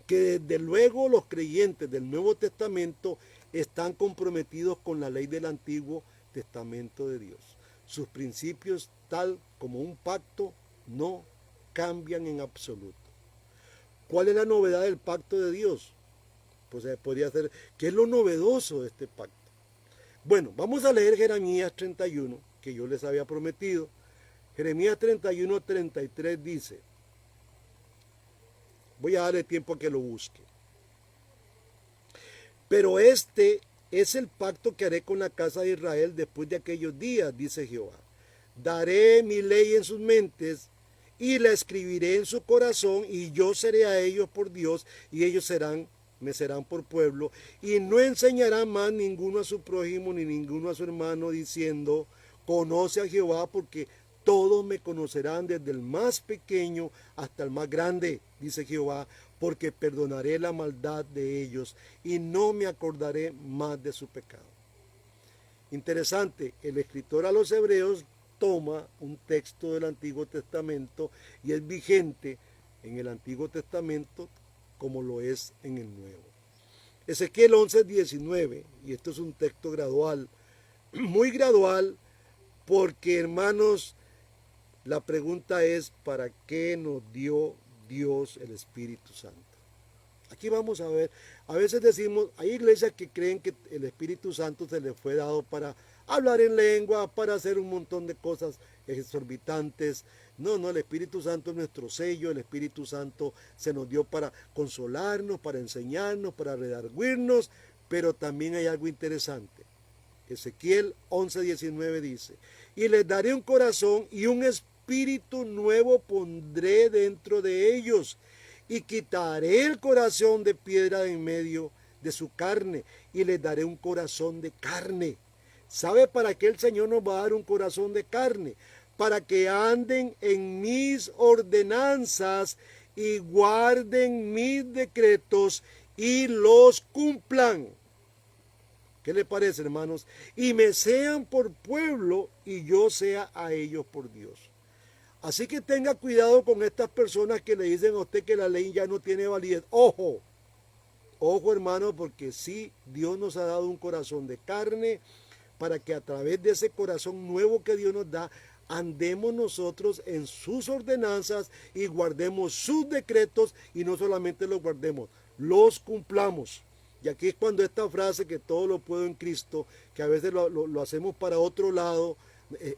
que desde luego los creyentes del Nuevo Testamento están comprometidos con la ley del Antiguo Testamento de Dios. Sus principios, tal como un pacto, no cambian en absoluto. ¿Cuál es la novedad del pacto de Dios? Pues podría ser, ¿qué es lo novedoso de este pacto? Bueno, vamos a leer Jeremías 31, que yo les había prometido. Jeremías 31:33 dice, voy a darle tiempo a que lo busque. Pero este es el pacto que haré con la casa de Israel después de aquellos días, dice Jehová. Daré mi ley en sus mentes y la escribiré en su corazón, y yo seré a ellos por Dios, y ellos me serán por pueblo, y no enseñará más ninguno a su prójimo ni ninguno a su hermano, diciendo, conoce a Jehová, porque todos me conocerán, desde el más pequeño hasta el más grande, dice Jehová, porque perdonaré la maldad de ellos y no me acordaré más de su pecado. Interesante, el escritor a los hebreos toma un texto del Antiguo Testamento y es vigente en el Antiguo Testamento como lo es en el Nuevo. Ezequiel 11:19, y esto es un texto gradual, muy gradual, porque, hermanos, la pregunta es, ¿para qué nos dio Dios el Espíritu Santo? Aquí vamos a ver, a veces decimos, hay iglesias que creen que el Espíritu Santo se les fue dado para hablar en lengua, para hacer un montón de cosas exorbitantes. No, el Espíritu Santo es nuestro sello, el Espíritu Santo se nos dio para consolarnos, para enseñarnos, para redarguirnos, pero también hay algo interesante. Ezequiel 11:19 dice, y les daré un corazón y un espíritu nuevo pondré dentro de ellos, y quitaré el corazón de piedra de en medio de su carne, y les daré un corazón de carne. ¿Sabe para qué el Señor nos va a dar un corazón de carne? Para que anden en mis ordenanzas y guarden mis decretos y los cumplan. ¿Qué le parece, hermanos? Y me sean por pueblo y yo sea a ellos por Dios. Así que tenga cuidado con estas personas que le dicen a usted que la ley ya no tiene validez. ¡Ojo! Ojo, hermano, porque sí, Dios nos ha dado un corazón de carne para que a través de ese corazón nuevo que Dios nos da, andemos nosotros en sus ordenanzas y guardemos sus decretos, y no solamente los guardemos, los cumplamos. Y aquí es cuando esta frase que todo lo puedo en Cristo, que a veces lo hacemos para otro lado,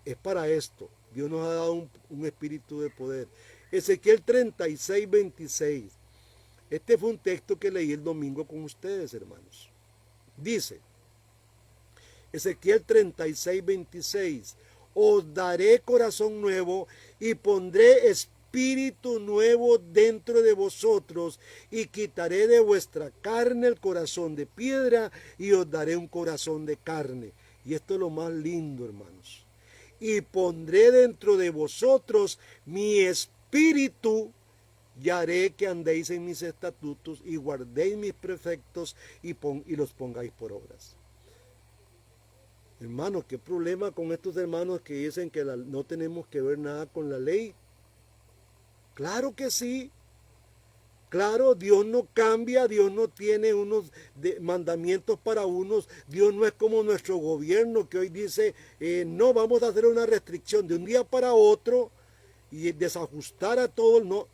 es para esto. Dios nos ha dado un espíritu de poder. Ezequiel 36, 26. Este fue un texto que leí el domingo con ustedes, hermanos. Dice, Ezequiel 36, 26. Os daré corazón nuevo y pondré espíritu nuevo dentro de vosotros, y quitaré de vuestra carne el corazón de piedra y os daré un corazón de carne. Y esto es lo más lindo, hermanos. Y pondré dentro de vosotros mi espíritu, y haré que andéis en mis estatutos y guardéis mis preceptos y los pongáis por obras. Hermanos, ¿qué problema con estos hermanos que dicen que no tenemos que ver nada con la ley? Claro que sí. Claro, Dios no cambia, Dios no tiene unos mandamientos para unos. Dios no es como nuestro gobierno que hoy dice, no, vamos a hacer una restricción de un día para otro y desajustar a todos. No,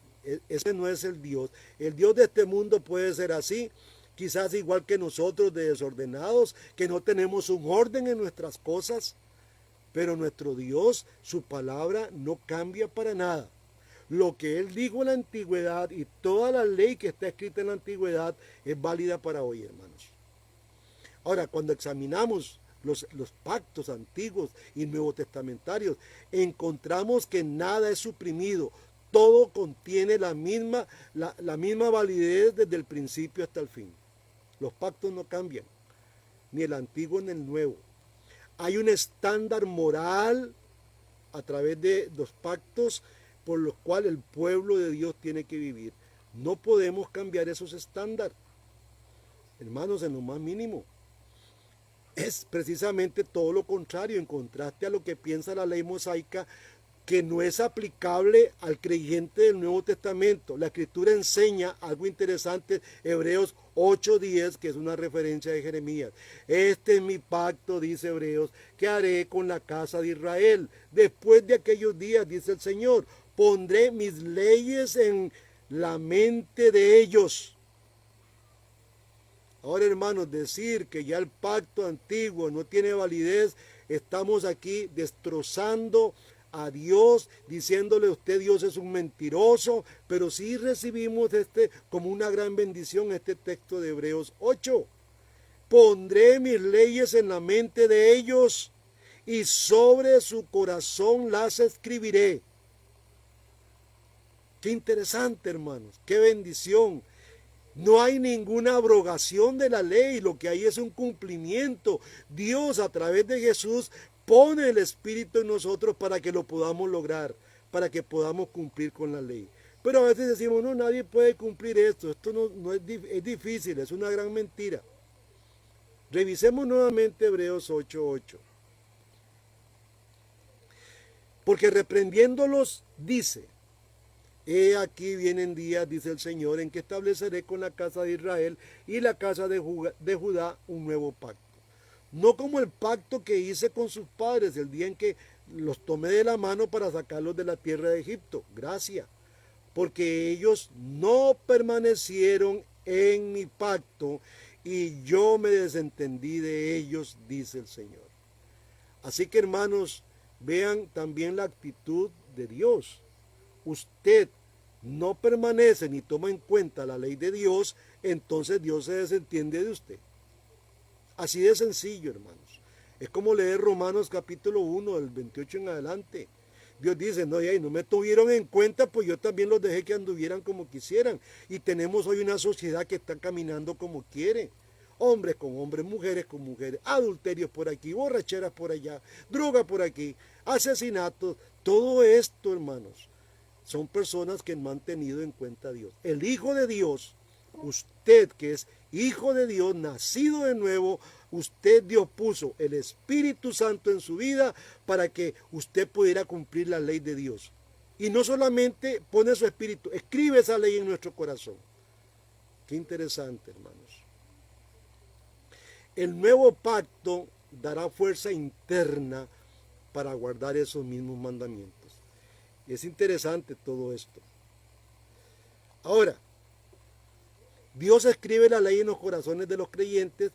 ese no es el Dios. El Dios de este mundo puede ser así. Quizás igual que nosotros, de desordenados, que no tenemos un orden en nuestras cosas. Pero nuestro Dios, su palabra no cambia para nada. Lo que Él dijo en la antigüedad y toda la ley que está escrita en la antigüedad es válida para hoy, hermanos. Ahora, cuando examinamos los pactos antiguos y nuevos testamentarios, encontramos que nada es suprimido. Todo contiene la misma validez desde el principio hasta el fin. Los pactos no cambian, ni el antiguo ni el nuevo. Hay un estándar moral a través de los pactos por los cuales el pueblo de Dios tiene que vivir. No podemos cambiar esos estándares, hermanos, en lo más mínimo. Es precisamente todo lo contrario, en contraste a lo que piensa la ley mosaica, que no es aplicable al creyente del Nuevo Testamento. La Escritura enseña algo interesante, Hebreos 8:10, que es una referencia de Jeremías. Este es mi pacto, dice Hebreos, que haré con la casa de Israel. Después de aquellos días, dice el Señor, pondré mis leyes en la mente de ellos. Ahora, hermanos, decir que ya el pacto antiguo no tiene validez, estamos aquí destrozando a Dios, diciéndole a usted Dios es un mentiroso, pero sí recibimos como una gran bendición este texto de Hebreos 8. Pondré mis leyes en la mente de ellos y sobre su corazón las escribiré. Qué interesante, hermanos, qué bendición. No hay ninguna abrogación de la ley, lo que hay es un cumplimiento. Dios a través de Jesús pone el Espíritu en nosotros para que lo podamos lograr, para que podamos cumplir con la ley. Pero a veces decimos, no, nadie puede cumplir esto no es difícil, es una gran mentira. Revisemos nuevamente Hebreos 8:8. Porque reprendiéndolos dice, he aquí vienen días, dice el Señor, en que estableceré con la casa de Israel y la casa de Judá un nuevo pacto. No como el pacto que hice con sus padres el día en que los tomé de la mano para sacarlos de la tierra de Egipto. Gracias. Porque ellos no permanecieron en mi pacto y yo me desentendí de ellos, dice el Señor. Así que, hermanos, vean también la actitud de Dios. Usted no permanece ni toma en cuenta la ley de Dios, entonces Dios se desentiende de usted. Así de sencillo, hermanos. Es como leer Romanos capítulo 1, del 28 en adelante. Dios dice, no me tuvieron en cuenta, pues yo también los dejé que anduvieran como quisieran. Y tenemos hoy una sociedad que está caminando como quiere. Hombres con hombres, mujeres con mujeres, adulterios por aquí, borracheras por allá, droga por aquí, asesinatos. Todo esto, hermanos, son personas que no han tenido en cuenta a Dios. El Hijo de Dios, usted que es Hijo de Dios, nacido de nuevo, Dios puso el Espíritu Santo en su vida para que usted pudiera cumplir la ley de Dios. Y no solamente pone su Espíritu, escribe esa ley en nuestro corazón. Qué interesante, hermanos. El nuevo pacto dará fuerza interna para guardar esos mismos mandamientos. Y es interesante todo esto. Ahora, Dios escribe la ley en los corazones de los creyentes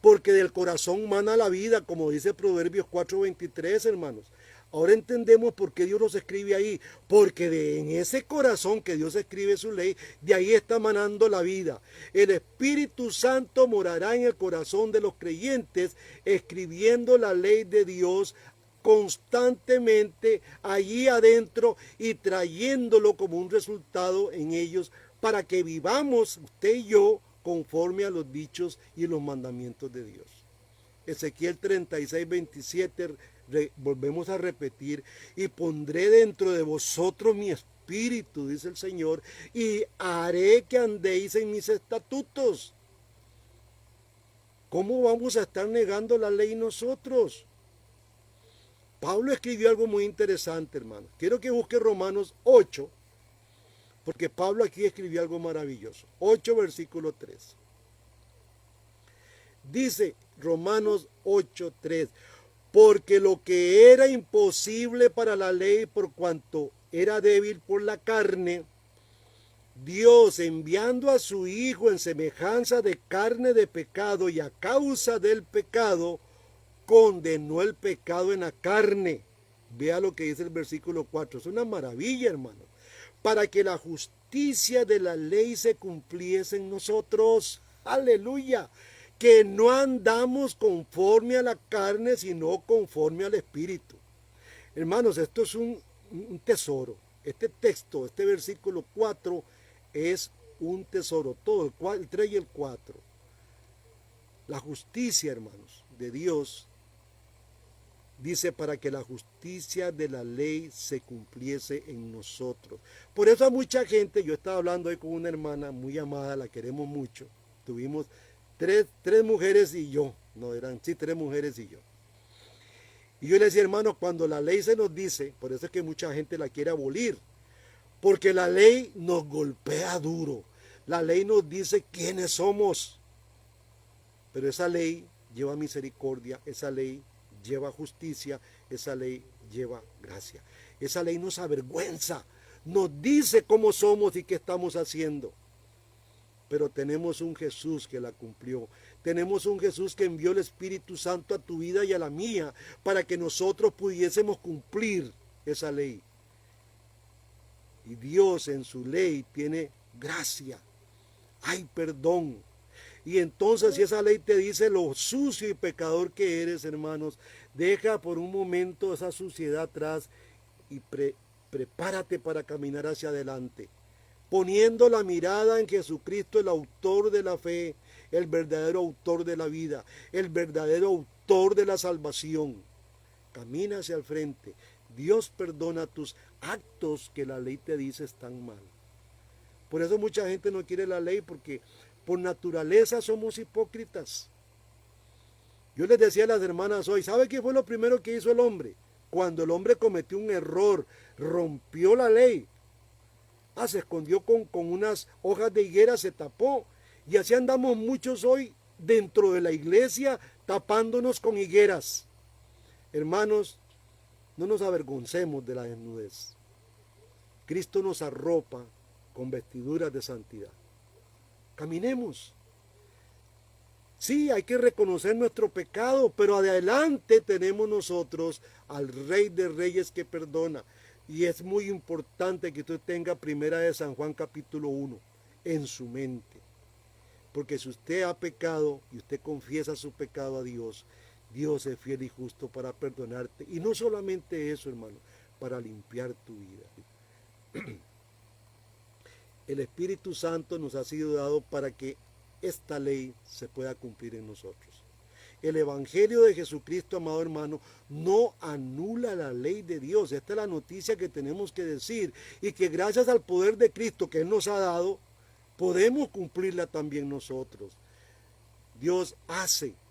porque del corazón mana la vida, como dice Proverbios 4:23, hermanos. Ahora entendemos por qué Dios los escribe ahí, porque en ese corazón que Dios escribe su ley, de ahí está manando la vida. El Espíritu Santo morará en el corazón de los creyentes, escribiendo la ley de Dios constantemente allí adentro y trayéndolo como un resultado en ellos para que vivamos usted y yo conforme a los dichos y los mandamientos de Dios. Ezequiel 36:27, volvemos a repetir, y pondré dentro de vosotros mi espíritu, dice el Señor, y haré que andéis en mis estatutos. ¿Cómo vamos a estar negando la ley nosotros? Pablo escribió algo muy interesante, hermano. Quiero que busque Romanos 8, porque Pablo aquí escribió algo maravilloso. 8, versículo 3. Dice Romanos 8:3, porque lo que era imposible para la ley por cuanto era débil por la carne, Dios, enviando a su Hijo en semejanza de carne de pecado y a causa del pecado, condenó el pecado en la carne. Vea lo que dice el versículo 4. Es una maravilla, hermano. Para que la justicia de la ley se cumpliese en nosotros. Aleluya. Que no andamos conforme a la carne, sino conforme al Espíritu. Hermanos, esto es un tesoro. Este texto, este versículo 4 es un tesoro. Todo, el 3 y el 4. La justicia, hermanos, de Dios, dice para que la justicia de la ley se cumpliese en nosotros. Por eso a mucha gente, yo estaba hablando hoy con una hermana muy amada, la queremos mucho. Tuvimos tres mujeres y yo, tres mujeres y yo. Y yo le decía, hermano, cuando la ley se nos dice, por eso es que mucha gente la quiere abolir, porque la ley nos golpea duro, la ley nos dice quiénes somos, pero esa ley lleva misericordia, esa ley lleva justicia, esa ley lleva gracia, esa ley nos avergüenza, nos dice cómo somos y qué estamos haciendo. Pero tenemos un Jesús que la cumplió. Tenemos un Jesús que envió el Espíritu Santo a tu vida y a la mía para que nosotros pudiésemos cumplir esa ley. Y Dios en su ley tiene gracia. Hay perdón. Y entonces si esa ley te dice lo sucio y pecador que eres, hermanos, deja por un momento esa suciedad atrás y prepárate para caminar hacia adelante. Poniendo la mirada en Jesucristo, el autor de la fe, el verdadero autor de la vida, el verdadero autor de la salvación. Camina hacia el frente. Dios perdona tus actos que la ley te dice están mal. Por eso mucha gente no quiere la ley, porque por naturaleza somos hipócritas. Yo les decía a las hermanas hoy, ¿sabe qué fue lo primero que hizo el hombre? Cuando el hombre cometió un error, rompió la ley. Se escondió con unas hojas de higuera, se tapó. Y así andamos muchos hoy dentro de la iglesia tapándonos con higueras. Hermanos, no nos avergoncemos de la desnudez. Cristo nos arropa con vestiduras de santidad. Caminemos. Sí, hay que reconocer nuestro pecado, pero adelante tenemos nosotros al Rey de Reyes que perdona. Y es muy importante que usted tenga Primera de San Juan capítulo 1 en su mente. Porque si usted ha pecado y usted confiesa su pecado a Dios, Dios es fiel y justo para perdonarte. Y no solamente eso, hermano, para limpiar tu vida. El Espíritu Santo nos ha sido dado para que esta ley se pueda cumplir en nosotros. El Evangelio de Jesucristo, amado hermano, no anula la ley de Dios. Esta es la noticia que tenemos que decir. Y que gracias al poder de Cristo que Él nos ha dado, podemos cumplirla también nosotros.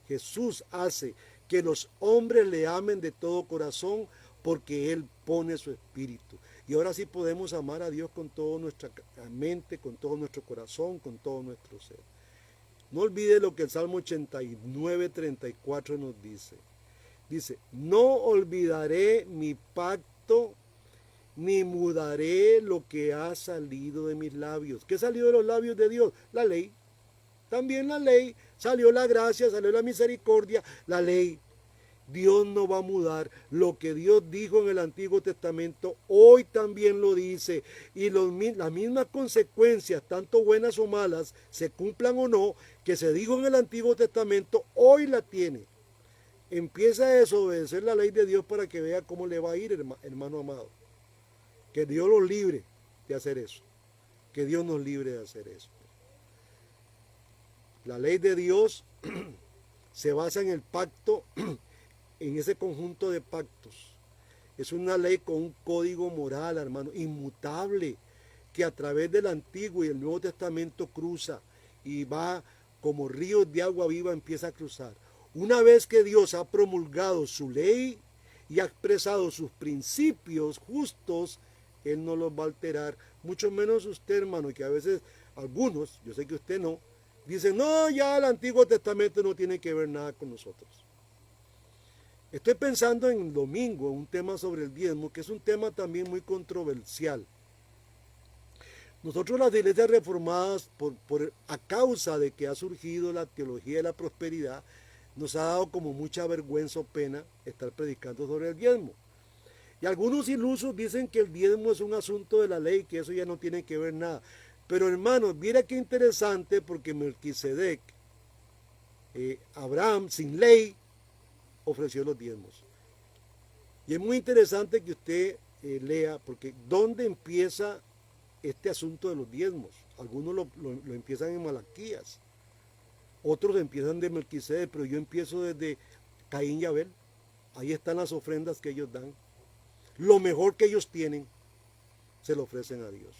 Jesús hace que los hombres le amen de todo corazón porque Él pone su espíritu. Y ahora sí podemos amar a Dios con toda nuestra mente, con todo nuestro corazón, con todo nuestro ser. No olvide lo que el Salmo 89:34 nos dice. Dice, no olvidaré mi pacto, ni mudaré lo que ha salido de mis labios. ¿Qué salió de los labios de Dios? La ley. También la ley. Salió la gracia, salió la misericordia, la ley. Dios no va a mudar. Lo que Dios dijo en el Antiguo Testamento, hoy también lo dice. Y las mismas consecuencias, tanto buenas o malas, se cumplan o no, que se dijo en el Antiguo Testamento, hoy la tiene. Empieza a desobedecer la ley de Dios para que vea cómo le va a ir, hermano amado. Que Dios los libre de hacer eso. Que Dios nos libre de hacer eso. La ley de Dios se basa en el pacto, en ese conjunto de pactos. Es una ley con un código moral, hermano, inmutable, que a través del Antiguo y el Nuevo Testamento cruza y va como ríos de agua viva, empieza a cruzar. Una vez que Dios ha promulgado su ley y ha expresado sus principios justos, Él no los va a alterar, mucho menos usted, hermano, que a veces algunos, yo sé que usted no, dicen, no, ya el Antiguo Testamento no tiene que ver nada con nosotros. Estoy pensando en el domingo, un tema sobre el diezmo, que es un tema también muy controversial. Nosotros las iglesias reformadas, a causa de que ha surgido la teología de la prosperidad, nos ha dado como mucha vergüenza o pena estar predicando sobre el diezmo. Y algunos ilusos dicen que el diezmo es un asunto de la ley, que eso ya no tiene que ver nada. Pero hermanos, mira qué interesante, porque Melquisedec, Abraham sin ley, ofreció los diezmos. Y es muy interesante que usted lea, porque ¿dónde empieza este asunto de los diezmos? Algunos lo empiezan en Malaquías, otros empiezan de Melquisedec, pero yo empiezo desde Caín y Abel. Ahí están las ofrendas que ellos dan. Lo mejor que ellos tienen, se lo ofrecen a Dios.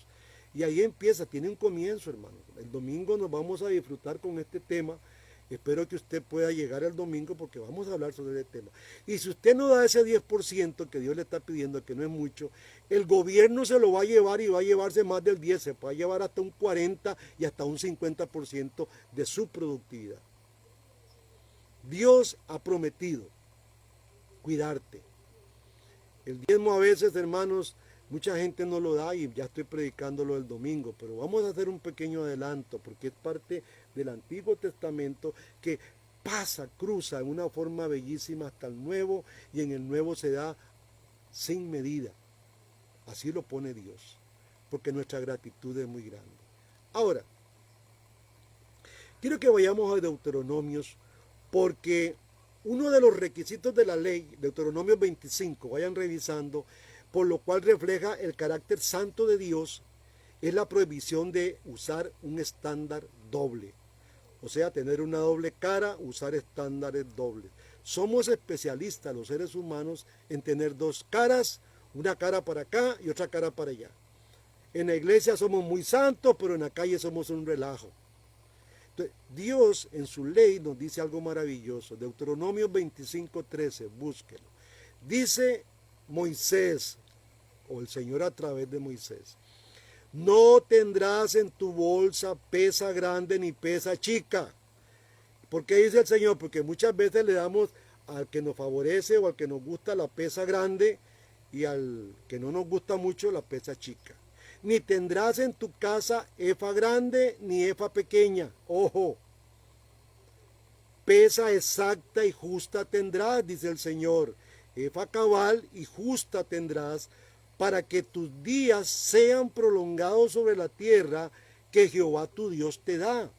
Y ahí empieza, tiene un comienzo, hermanos. El domingo nos vamos a disfrutar con este tema. Espero que usted pueda llegar el domingo porque vamos a hablar sobre este tema. Y si usted no da ese 10% que Dios le está pidiendo, que no es mucho, el gobierno se lo va a llevar y va a llevarse más del 10%, se puede llevar hasta un 40% y hasta un 50% de su productividad. Dios ha prometido cuidarte. El diezmo a veces, hermanos, mucha gente no lo da y ya estoy predicándolo el domingo, pero vamos a hacer un pequeño adelanto porque es parte del Antiguo Testamento que cruza en una forma bellísima hasta el Nuevo y en el Nuevo se da sin medida. Así lo pone Dios, porque nuestra gratitud es muy grande. Ahora, quiero que vayamos a Deuteronomios porque uno de los requisitos de la ley, Deuteronomio 25, vayan revisando, por lo cual refleja el carácter santo de Dios, es la prohibición de usar un estándar doble. O sea, tener una doble cara, usar estándares dobles. Somos especialistas los seres humanos en tener dos caras, una cara para acá y otra cara para allá. En la iglesia somos muy santos, pero en la calle somos un relajo. Entonces, Dios en su ley nos dice algo maravilloso. Deuteronomio 25:13, búsquelo. Dice Moisés, o el Señor a través de Moisés, no tendrás en tu bolsa pesa grande ni pesa chica. ¿Por qué dice el Señor? Porque muchas veces le damos al que nos favorece o al que nos gusta la pesa grande y al que no nos gusta mucho la pesa chica. Ni tendrás en tu casa efa grande ni efa pequeña. Ojo, pesa exacta y justa tendrás, dice el Señor. Efa cabal y justa tendrás, para que tus días sean prolongados sobre la tierra que Jehová tu Dios te da.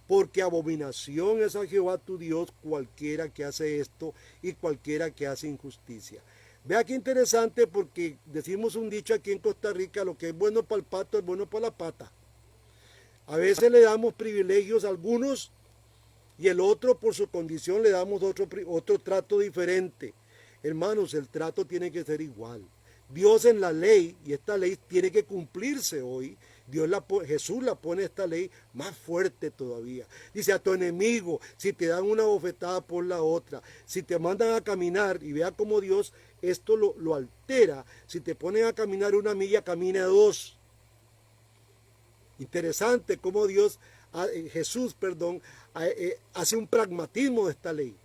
Porque abominación es a Jehová tu Dios cualquiera que hace esto y cualquiera que hace injusticia. Vea qué interesante, porque decimos un dicho aquí en Costa Rica, lo que es bueno para el pato es bueno para la pata. A veces le damos privilegios a algunos y el otro por su condición le damos otro trato diferente. Hermanos, el trato tiene que ser igual. Dios en la ley, y esta ley tiene que cumplirse hoy, Jesús la pone esta ley más fuerte todavía. Dice, a tu enemigo, si te dan una bofetada por la otra, si te mandan a caminar, y vea cómo Dios esto lo altera, si te ponen a caminar 1 milla, camina 2. Interesante cómo Jesús, hace un pragmatismo de esta ley.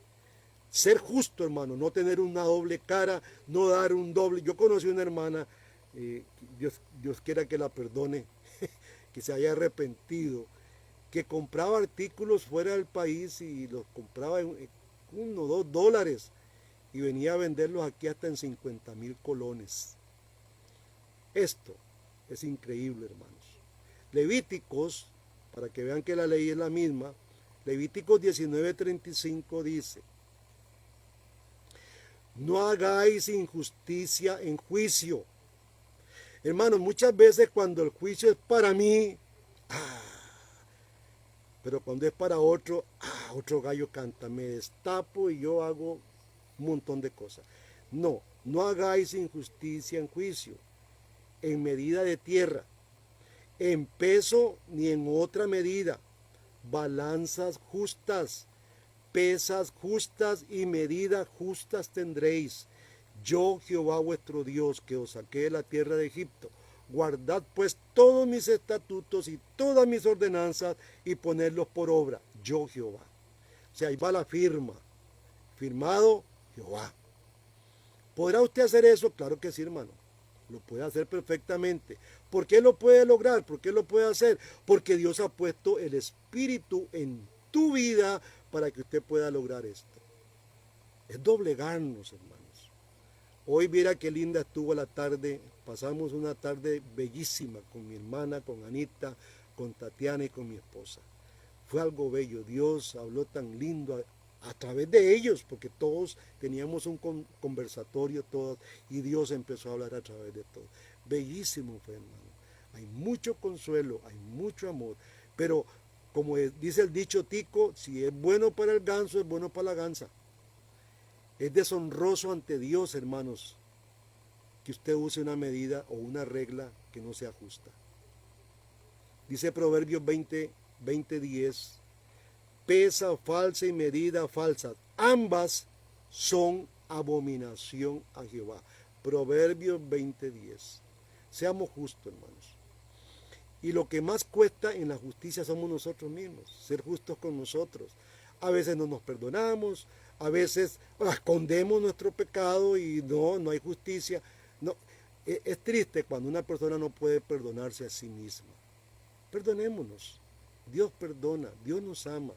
Ser justo, hermano, no tener una doble cara, no dar un doble. Yo conocí una hermana, Dios quiera que la perdone, que se haya arrepentido, que compraba artículos fuera del país y los compraba en $1 o $2 y venía a venderlos aquí hasta en 50,000 colones. Esto es increíble, hermanos. Levíticos, para que vean que la ley es la misma, Levíticos 19:35 dice, no hagáis injusticia en juicio. Hermanos, muchas veces cuando el juicio es para mí, pero cuando es para otro, otro gallo canta, me destapo y yo hago un montón de cosas. No hagáis injusticia en juicio, en medida de tierra, en peso ni en otra medida, balanzas justas, pesas justas y medidas justas tendréis. Yo, Jehová vuestro Dios, que os saqué de la tierra de Egipto. Guardad pues todos mis estatutos y todas mis ordenanzas y ponedlos por obra. Yo, Jehová. O sea, ahí va la firma. Firmado, Jehová. ¿Podrá usted hacer eso? Claro que sí, hermano. Lo puede hacer perfectamente. ¿Por qué lo puede lograr? ¿Por qué lo puede hacer? Porque Dios ha puesto el Espíritu en tu vida para que usted pueda lograr esto. Es doblegarnos, hermanos. Hoy mira qué linda estuvo la tarde. Pasamos una tarde bellísima con mi hermana, con Anita, con Tatiana y con mi esposa. Fue algo bello. Dios habló tan lindo a través de ellos, porque todos teníamos un conversatorio, todos, y Dios empezó a hablar a través de todos. Bellísimo fue, hermano. Hay mucho consuelo, hay mucho amor, pero como dice el dicho tico, si es bueno para el ganso, es bueno para la gansa. Es deshonroso ante Dios, hermanos, que usted use una medida o una regla que no sea justa. Dice Proverbios 20:10, pesa falsa y medida falsa, ambas son abominación a Jehová. Proverbios 20:10. Seamos justos, hermanos. Y lo que más cuesta en la justicia somos nosotros mismos, ser justos con nosotros. A veces no nos perdonamos, a veces escondemos nuestro pecado y no hay justicia. No, es triste cuando una persona no puede perdonarse a sí misma. Perdonémonos. Dios perdona, Dios nos ama.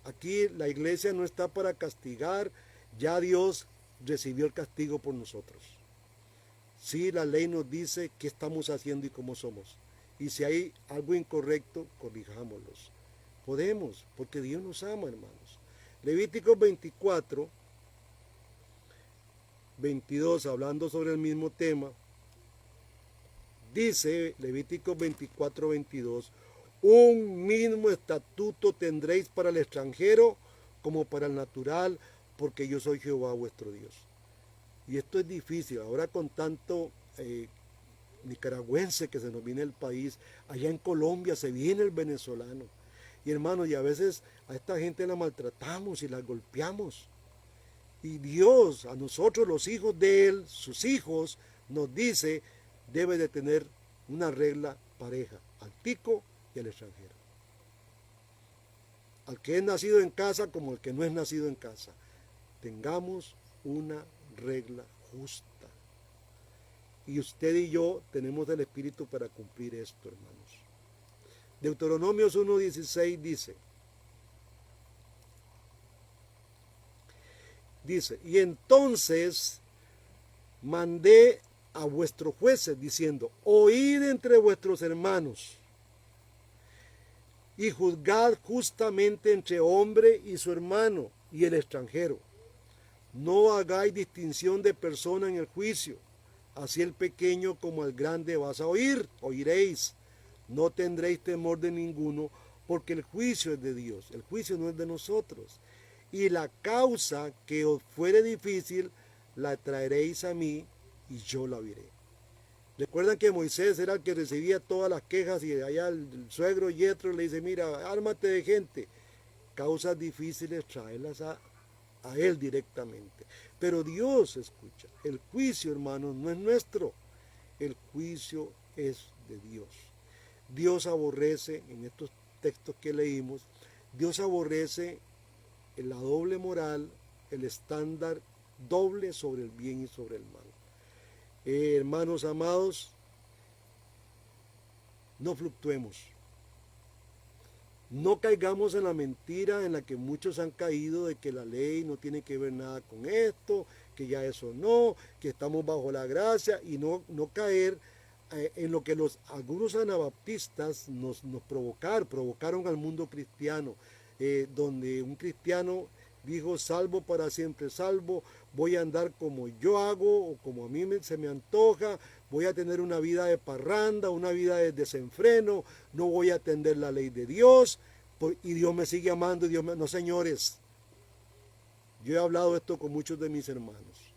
Aquí la iglesia no está para castigar, ya Dios recibió el castigo por nosotros. Sí, la ley nos dice qué estamos haciendo y cómo somos. Y si hay algo incorrecto, corrijámoslos. Podemos, porque Dios nos ama, hermanos. Levíticos 24:22, hablando sobre el mismo tema, dice Levíticos 24:22, un mismo estatuto tendréis para el extranjero como para el natural, porque yo soy Jehová vuestro Dios. Y esto es difícil, ahora con tanto nicaragüense que se nos viene el país, allá en Colombia se viene el venezolano. Y hermanos, y a veces a esta gente la maltratamos y la golpeamos. Y Dios, a nosotros los hijos de Él, sus hijos, nos dice, debe de tener una regla pareja, al tico y al extranjero. Al que es nacido en casa como al que no es nacido en casa. Tengamos una regla justa. Y usted y yo tenemos el Espíritu para cumplir esto, hermanos. Deuteronomios 1:16 dice, y entonces mandé a vuestros jueces diciendo, oíd entre vuestros hermanos y juzgad justamente entre hombre y su hermano y el extranjero. No hagáis distinción de persona en el juicio. Así el pequeño como el grande vas a oiréis. No tendréis temor de ninguno, porque el juicio es de Dios, el juicio no es de nosotros. Y la causa que os fuere difícil, la traeréis a mí y yo la oiré. Recuerdan que Moisés era el que recibía todas las quejas y allá el suegro Yetro le dice, mira, ármate de gente. Causas difíciles, tráelas a él directamente. Pero Dios escucha. El juicio, hermanos, no es nuestro. El juicio es de Dios. Dios aborrece, en estos textos que leímos, Dios aborrece la doble moral, el estándar doble sobre el bien y sobre el mal. Hermanos amados, no fluctuemos. No caigamos en la mentira en la que muchos han caído de que la ley no tiene que ver nada con esto, que ya eso no, que estamos bajo la gracia y no caer en lo que algunos anabaptistas nos provocaron al mundo cristiano, donde un cristiano dijo, salvo para siempre salvo, voy a andar como yo hago o como a mí se me antoja, voy a tener una vida de parranda, una vida de desenfreno, no voy a atender la ley de Dios y Dios me sigue amando y No, señores, yo he hablado esto con muchos de mis hermanos.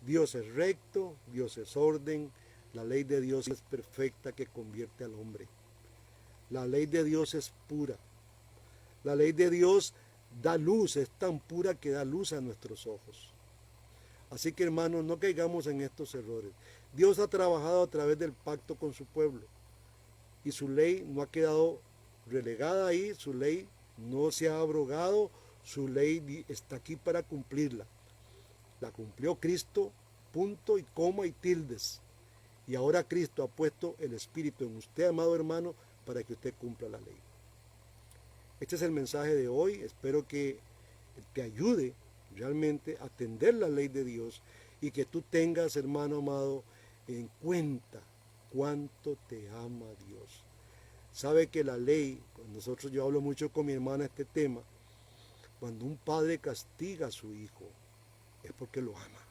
Dios es recto, Dios es orden, la ley de Dios es perfecta que convierte al hombre. La ley de Dios es pura. La ley de Dios da luz, es tan pura que da luz a nuestros ojos. Así que hermanos, no caigamos en estos errores. Dios ha trabajado a través del pacto con su pueblo y su ley no ha quedado relegada ahí, su ley no se ha abrogado, su ley está aquí para cumplirla. La cumplió Cristo, punto y coma y tildes. Y ahora Cristo ha puesto el Espíritu en usted, amado hermano, para que usted cumpla la ley. Este es el mensaje de hoy. Espero que te ayude realmente a atender la ley de Dios y que tú tengas, hermano amado, en cuenta cuánto te ama Dios. Sabe que la ley, yo hablo mucho con mi hermana este tema, cuando un padre castiga a su hijo, es porque lo ama.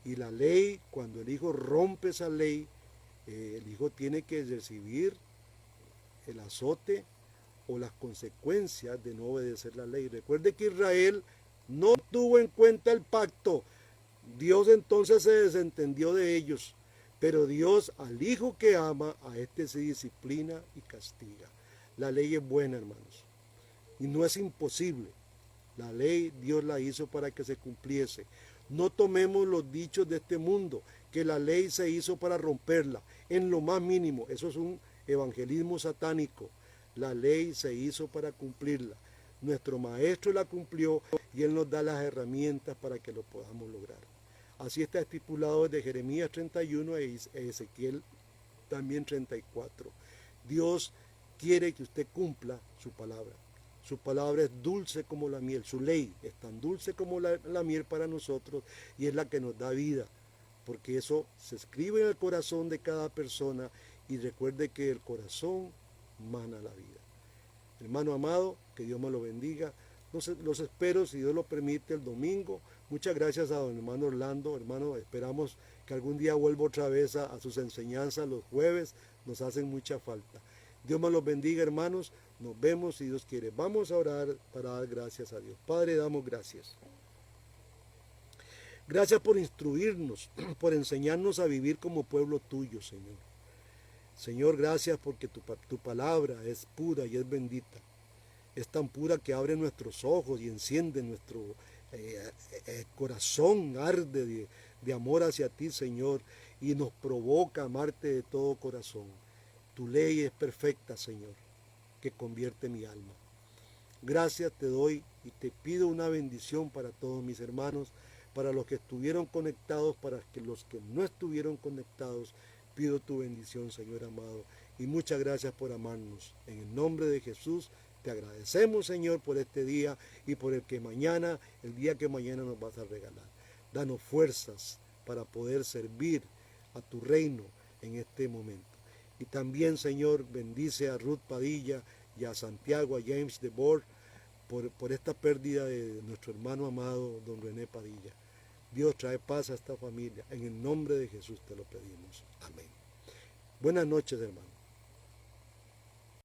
Y la ley, cuando el hijo rompe esa ley, el hijo tiene que recibir el azote o las consecuencias de no obedecer la ley. Recuerde que Israel no tuvo en cuenta el pacto. Dios entonces se desentendió de ellos. Pero Dios al hijo que ama, a este se disciplina y castiga. La ley es buena, hermanos. Y no es imposible. La ley Dios la hizo para que se cumpliese. No tomemos los dichos de este mundo, que la ley se hizo para romperla, en lo más mínimo. Eso es un evangelismo satánico. La ley se hizo para cumplirla. Nuestro maestro la cumplió y él nos da las herramientas para que lo podamos lograr. Así está estipulado desde Jeremías 31 e Ezequiel también 34. Dios quiere que usted cumpla su palabra. Su palabra es dulce como la miel, su ley es tan dulce como la miel para nosotros y es la que nos da vida, porque eso se escribe en el corazón de cada persona y recuerde que el corazón mana la vida. Hermano amado, que Dios me lo bendiga. Los espero, si Dios lo permite, el domingo. Muchas gracias a don hermano Orlando. Hermano, esperamos que algún día vuelva otra vez a sus enseñanzas los jueves. Nos hacen mucha falta. Dios me los bendiga, hermanos. Nos vemos si Dios quiere. Vamos a orar para dar gracias a Dios. Padre, damos gracias. Gracias por instruirnos, por enseñarnos a vivir como pueblo tuyo, Señor. Señor, gracias porque tu palabra es pura y es bendita. Es tan pura que abre nuestros ojos y enciende nuestro corazón, arde de amor hacia ti, Señor, y nos provoca a amarte de todo corazón. Tu ley es perfecta, Señor, que convierte mi alma. Gracias te doy y te pido una bendición para todos mis hermanos, para los que estuvieron conectados, para los que no estuvieron conectados. Pido tu bendición, Señor amado, y muchas gracias por amarnos. En el nombre de Jesús, te agradecemos, Señor, por este día y por el día que mañana nos vas a regalar. Danos fuerzas para poder servir a tu reino en este momento. Y también, Señor, bendice a Ruth Padilla y a Santiago, a James de Boer, por esta pérdida de nuestro hermano amado, don René Padilla. Dios trae paz a esta familia. En el nombre de Jesús te lo pedimos. Amén. Buenas noches, hermanos.